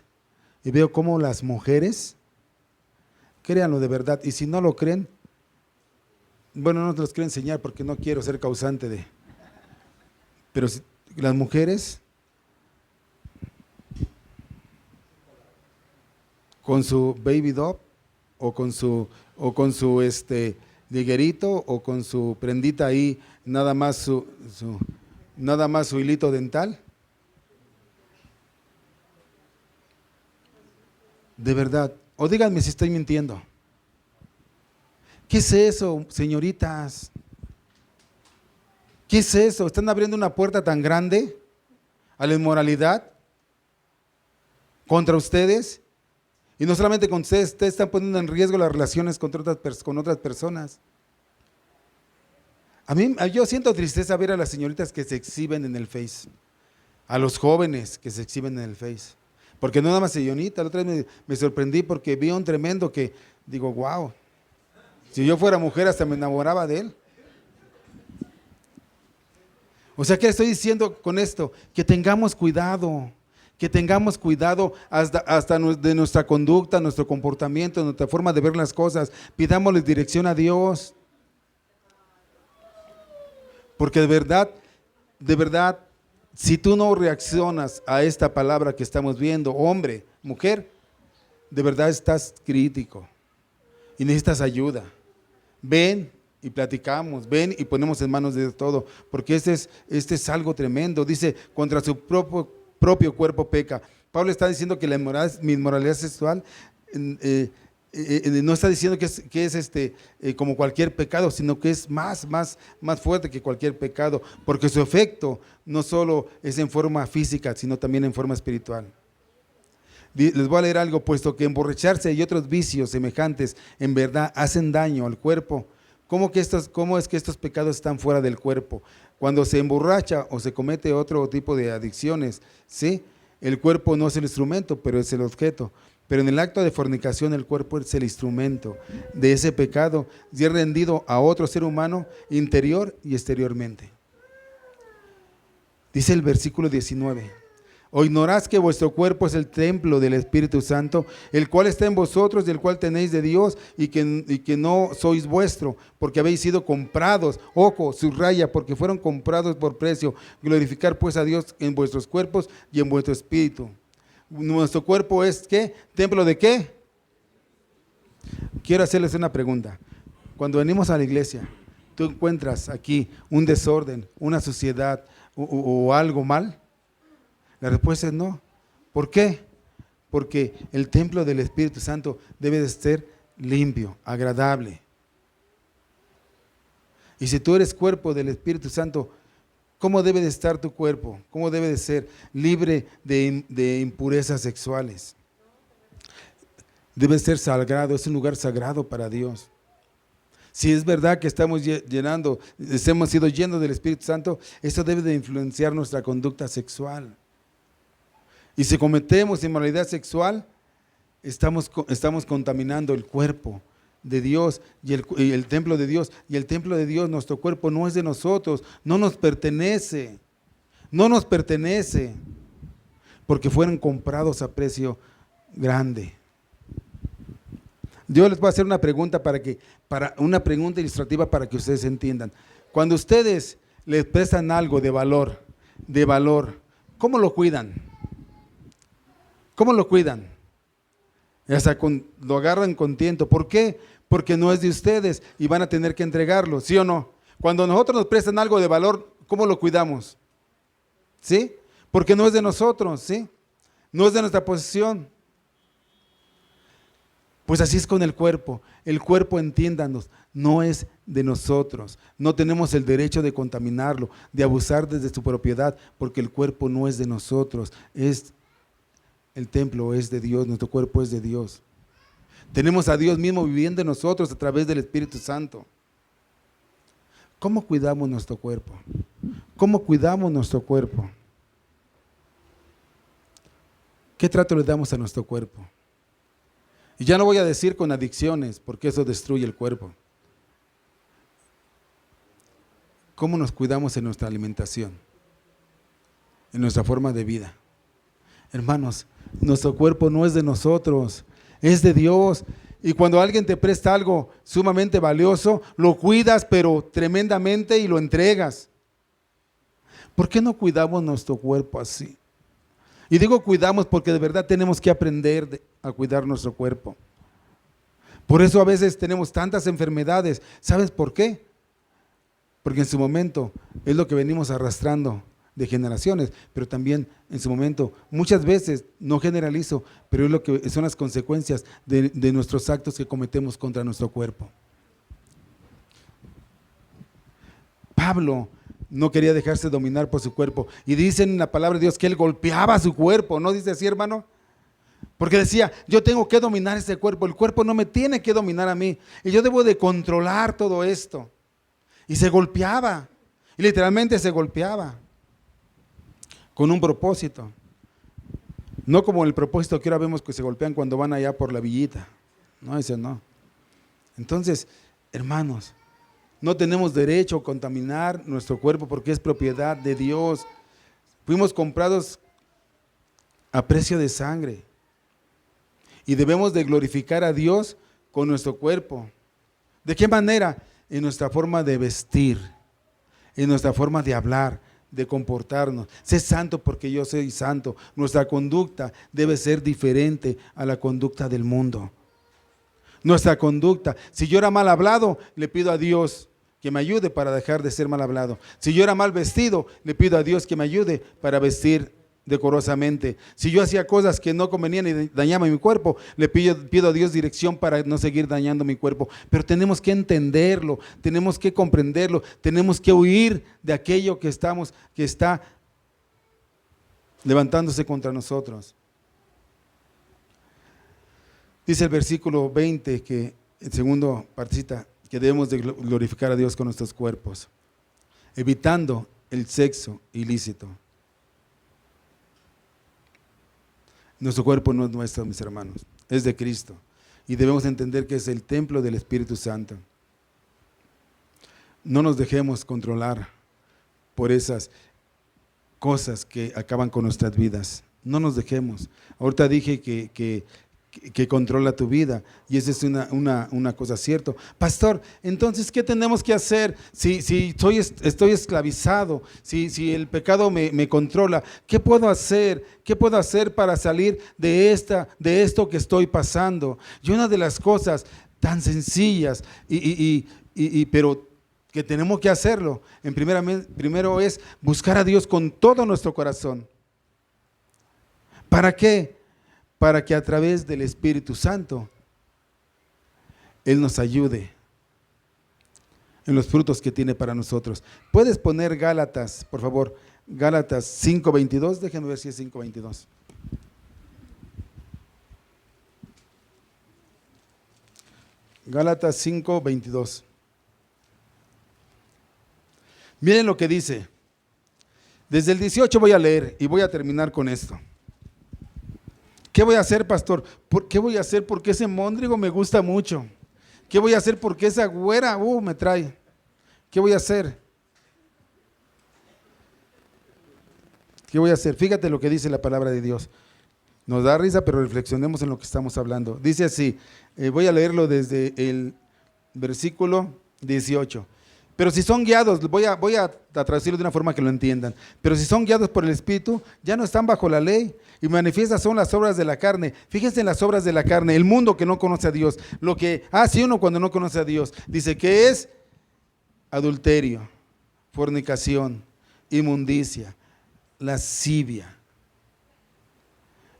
[SPEAKER 1] y veo cómo las mujeres, créanlo de verdad, y si no lo creen, bueno, no te los quiero enseñar porque no quiero ser causante de, pero las mujeres con su baby doll o con su liguerito o con su prendita ahí, nada más su hilito dental. De verdad, o díganme si estoy mintiendo. ¿Qué es eso, señoritas? ¿Qué es eso? ¿Están abriendo una puerta tan grande a la inmoralidad contra ustedes? Y no solamente con ustedes están poniendo en riesgo las relaciones con otras personas. Yo siento tristeza ver a las señoritas que se exhiben en el Face, a los jóvenes que se exhiben en el Face. Porque no nada más Señorita, la otra vez me sorprendí porque vi un tremendo que, digo, wow, si yo fuera mujer hasta me enamoraba de él. O sea, ¿qué estoy diciendo con esto? Que tengamos cuidado hasta de nuestra conducta, nuestro comportamiento, nuestra forma de ver las cosas. Pidámosle dirección a Dios. Porque de verdad, si tú no reaccionas a esta palabra que estamos viendo, hombre, mujer, de verdad estás crítico y necesitas ayuda. Ven y platicamos, ven y ponemos en manos de Dios todo, porque este es algo tremendo. Dice, contra su propio cuerpo peca. Pablo está diciendo que mi inmoralidad sexual no está diciendo que es como cualquier pecado, sino que es más fuerte que cualquier pecado, porque su efecto no solo es en forma física, sino también en forma espiritual. Les voy a leer algo, puesto que emborracharse y otros vicios semejantes en verdad hacen daño al cuerpo. ¿Cómo es que estos pecados están fuera del cuerpo? Cuando se emborracha o se comete otro tipo de adicciones, ¿sí? El cuerpo no es el instrumento, pero es el objeto. Pero en el acto de fornicación el cuerpo es el instrumento de ese pecado y es rendido a otro ser humano interior y exteriormente. Dice el versículo 19. ¿O ignorás que vuestro cuerpo es el templo del Espíritu Santo, el cual está en vosotros y el cual tenéis de Dios y que no sois vuestro, porque habéis sido comprados? Ojo, subraya, porque fueron comprados por precio. Glorificar pues a Dios en vuestros cuerpos y en vuestro espíritu. ¿Nuestro cuerpo es qué? ¿Templo de qué? Quiero hacerles una pregunta. Cuando venimos a la iglesia, ¿tú encuentras aquí un desorden, una suciedad o algo mal? La respuesta es no. ¿Por qué? Porque el templo del Espíritu Santo debe de ser limpio, agradable. Y si tú eres cuerpo del Espíritu Santo, ¿cómo debe de estar tu cuerpo? ¿Cómo debe de ser? Libre de impurezas sexuales. Debe ser sagrado, es un lugar sagrado para Dios. Si es verdad que hemos sido llenos del Espíritu Santo, esto debe de influenciar nuestra conducta sexual. Y si cometemos inmoralidad sexual, estamos contaminando el cuerpo de Dios y el templo de Dios. Y el templo de Dios, nuestro cuerpo, no es de nosotros, no nos pertenece, porque fueron comprados a precio grande. Yo les voy a hacer una pregunta una pregunta ilustrativa para que ustedes entiendan. Cuando ustedes les prestan algo de valor, ¿cómo lo cuidan? ¿Cómo lo cuidan? Hasta lo agarran con tiento. ¿Por qué? Porque no es de ustedes y van a tener que entregarlo, ¿sí o no? Cuando nosotros nos prestan algo de valor, ¿cómo lo cuidamos? ¿Sí? Porque no es de nosotros, ¿sí? No es de nuestra posesión. Pues así es con el cuerpo. El cuerpo, entiéndanos, no es de nosotros. No tenemos el derecho de contaminarlo, de abusar desde su propiedad, porque el cuerpo no es de nosotros. El templo es de Dios, nuestro cuerpo es de Dios. Tenemos a Dios mismo viviendo en nosotros a través del Espíritu Santo. ¿Cómo cuidamos nuestro cuerpo? ¿Cómo cuidamos nuestro cuerpo? ¿Qué trato le damos a nuestro cuerpo? Y ya no voy a decir con adicciones, porque eso destruye el cuerpo. ¿Cómo nos cuidamos en nuestra alimentación? En nuestra forma de vida. Hermanos, nuestro cuerpo no es de nosotros, es de Dios. Y cuando alguien te presta algo sumamente valioso, lo cuidas, pero tremendamente, y lo entregas. ¿Por qué no cuidamos nuestro cuerpo así? Y digo cuidamos porque de verdad tenemos que aprender a cuidar nuestro cuerpo. Por eso a veces tenemos tantas enfermedades. ¿Sabes por qué? Porque en su momento es lo que venimos arrastrando de generaciones, pero también en su momento, muchas veces, no generalizo, pero es lo que son las consecuencias de nuestros actos que cometemos contra nuestro cuerpo. Pablo no quería dejarse dominar por su cuerpo, y dice en la palabra de Dios que él golpeaba su cuerpo, ¿no dice así, hermano? Porque decía, yo tengo que dominar ese cuerpo, el cuerpo no me tiene que dominar a mí, y yo debo de controlar todo esto. Y se golpeaba, y literalmente se golpeaba, con un propósito. No como el propósito que ahora vemos que se golpean cuando van allá por la villita. No, ese no. Entonces, hermanos, no tenemos derecho a contaminar nuestro cuerpo porque es propiedad de Dios. Fuimos comprados a precio de sangre. Y debemos de glorificar a Dios con nuestro cuerpo. ¿De qué manera? En nuestra forma de vestir, en nuestra forma de hablar, de comportarnos. Sé santo porque yo soy santo. Nuestra conducta debe ser diferente a la conducta del mundo. Nuestra conducta, si yo era mal hablado, le pido a Dios que me ayude para dejar de ser mal hablado. Si yo era mal vestido, le pido a Dios que me ayude para vestir decorosamente. Si yo hacía cosas que no convenían y dañaban mi cuerpo, le pido a Dios dirección para no seguir dañando mi cuerpo. Pero tenemos que entenderlo, tenemos que comprenderlo, tenemos que huir de aquello que está levantándose contra nosotros. Dice el versículo 20, que el segundo partecita, que debemos de glorificar a Dios con nuestros cuerpos, evitando el sexo ilícito. Nuestro cuerpo no es nuestro, mis hermanos, es de Cristo. Y debemos entender que es el templo del Espíritu Santo. No nos dejemos controlar por esas cosas que acaban con nuestras vidas. No nos dejemos. Ahorita dije que controla tu vida, y esa es una cosa cierta. Pastor, entonces, ¿qué tenemos que hacer si estoy esclavizado, si el pecado me controla? ¿Qué puedo hacer? ¿Qué puedo hacer para salir de esto que estoy pasando? Y una de las cosas tan sencillas, pero que tenemos que hacerlo, primero es buscar a Dios con todo nuestro corazón. ¿Para qué? Para que a través del Espíritu Santo Él nos ayude en los frutos que tiene para nosotros. ¿Puedes poner Gálatas, por favor? Gálatas 5:22, déjenme ver si es 5:22. Gálatas 5:22. Miren lo que dice. Desde el 18 voy a leer y voy a terminar con esto. ¿Qué voy a hacer, pastor? ¿Qué voy a hacer? Porque ese móndrigo me gusta mucho. ¿Qué voy a hacer? Porque esa güera me trae. ¿Qué voy a hacer? ¿Qué voy a hacer? Fíjate lo que dice la palabra de Dios. Nos da risa, pero reflexionemos en lo que estamos hablando. Dice así, voy a leerlo desde el versículo 18. Pero si son guiados, voy a traducirlo de una forma que lo entiendan. Pero si son guiados por el Espíritu, ya no están bajo la ley, y manifiestas son las obras de la carne. Fíjense en las obras de la carne, el mundo que no conoce a Dios. Lo que hace uno cuando no conoce a Dios. Dice que es adulterio, fornicación, inmundicia, lascivia,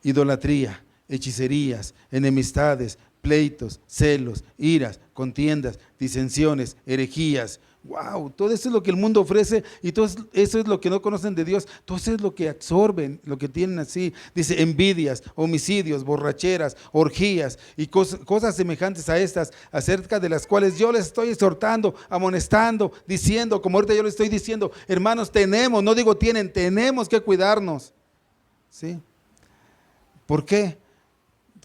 [SPEAKER 1] idolatría, hechicerías, enemistades, pleitos, celos, iras, contiendas, disensiones, herejías. Wow, todo eso es lo que el mundo ofrece, y todo eso es lo que no conocen de Dios. Todo eso es lo que absorben, lo que tienen así. Dice envidias, homicidios, borracheras, orgías y cosas semejantes a estas, acerca de las cuales yo les estoy exhortando, amonestando, diciendo, como ahorita yo les estoy diciendo, hermanos, tenemos que cuidarnos, ¿sí? ¿Por qué?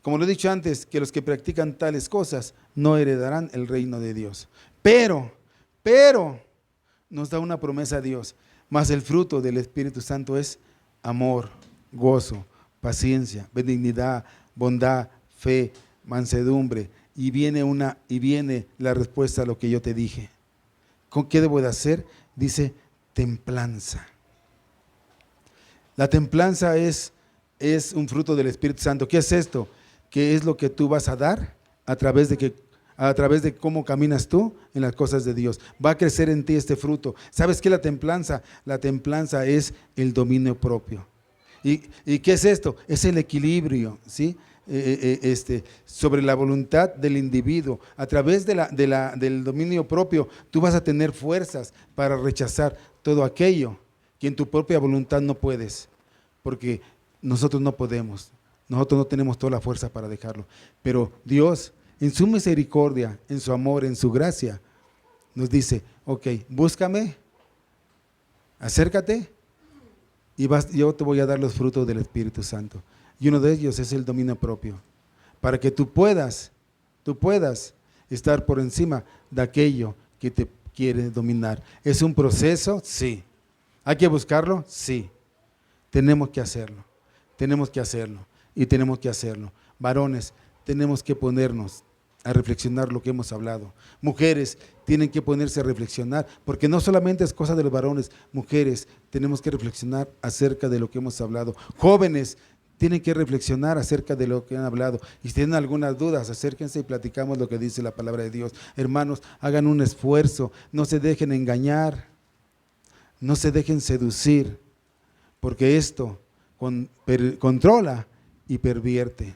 [SPEAKER 1] Como lo he dicho antes, que los que practican tales cosas no heredarán el reino de Dios. Pero, nos da una promesa a Dios. Mas el fruto del Espíritu Santo es amor, gozo, paciencia, benignidad, bondad, fe, mansedumbre. Y viene la respuesta a lo que yo te dije. ¿Con qué debo de hacer? Dice templanza. La templanza es un fruto del Espíritu Santo. ¿Qué es esto? ¿Qué es lo que tú vas a dar a través de cómo caminas tú en las cosas de Dios? Va a crecer en ti este fruto. ¿Sabes qué es la templanza? La templanza es el dominio propio. ¿Y qué es esto? Es el equilibrio, ¿sí? Sobre la voluntad del individuo. A través del dominio propio, tú vas a tener fuerzas para rechazar todo aquello que en tu propia voluntad no puedes, porque nosotros no podemos, nosotros no tenemos toda la fuerza para dejarlo, pero Dios, en su misericordia, en su amor, en su gracia, nos dice, ok, búscame, acércate, y yo te voy a dar los frutos del Espíritu Santo, y uno de ellos es el dominio propio, para que tú puedas estar por encima de aquello que te quiere dominar. ¿Es un proceso? Sí. ¿Hay que buscarlo? Sí. Tenemos que hacerlo y tenemos que hacerlo. Varones, tenemos que ponernos a reflexionar lo que hemos hablado. Mujeres tienen que ponerse a reflexionar, porque no solamente es cosa de los varones, mujeres tenemos que reflexionar acerca de lo que hemos hablado. Jóvenes tienen que reflexionar acerca de lo que han hablado. Y si tienen algunas dudas, acérquense y platicamos lo que dice la palabra de Dios. Hermanos, hagan un esfuerzo, no se dejen engañar, no se dejen seducir, porque esto controla y pervierte.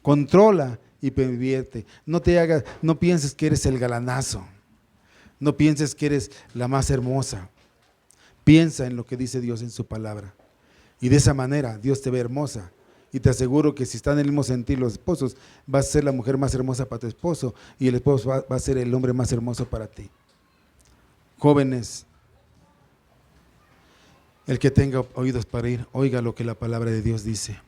[SPEAKER 1] Controla y pervierte. No pienses que eres el galanazo. No pienses que eres la más hermosa. Piensa en lo que dice Dios en su palabra. Y de esa manera Dios te ve hermosa. Y te aseguro que si están en el mismo sentir los esposos, vas a ser la mujer más hermosa para tu esposo y el esposo va a ser el hombre más hermoso para ti. Jóvenes, el que tenga oídos para oír, oiga lo que la palabra de Dios dice.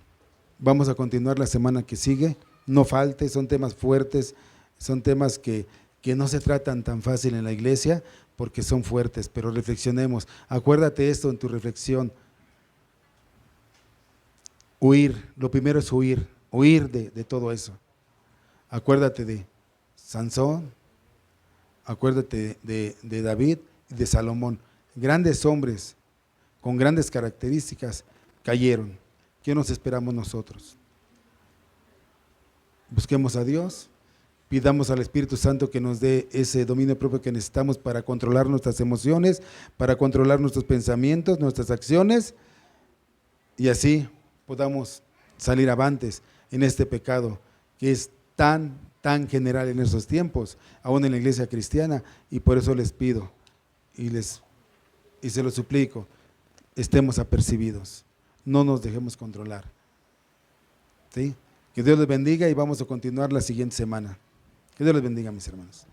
[SPEAKER 1] Vamos a continuar la semana que sigue. No falte, son temas fuertes, son temas que no se tratan tan fácil en la iglesia porque son fuertes, pero reflexionemos. Acuérdate esto en tu reflexión. Huir, lo primero es huir de todo eso. Acuérdate de Sansón, acuérdate de David y de Salomón. Grandes hombres con grandes características cayeron. ¿Qué nos esperamos nosotros? Busquemos a Dios, pidamos al Espíritu Santo que nos dé ese dominio propio que necesitamos para controlar nuestras emociones, para controlar nuestros pensamientos, nuestras acciones, y así podamos salir avantes en este pecado que es tan general en estos tiempos, aún en la iglesia cristiana, y por eso les pido y se lo suplico, estemos apercibidos, no nos dejemos controlar. ¿Sí? Que Dios les bendiga y vamos a continuar la siguiente semana. Que Dios les bendiga, mis hermanos.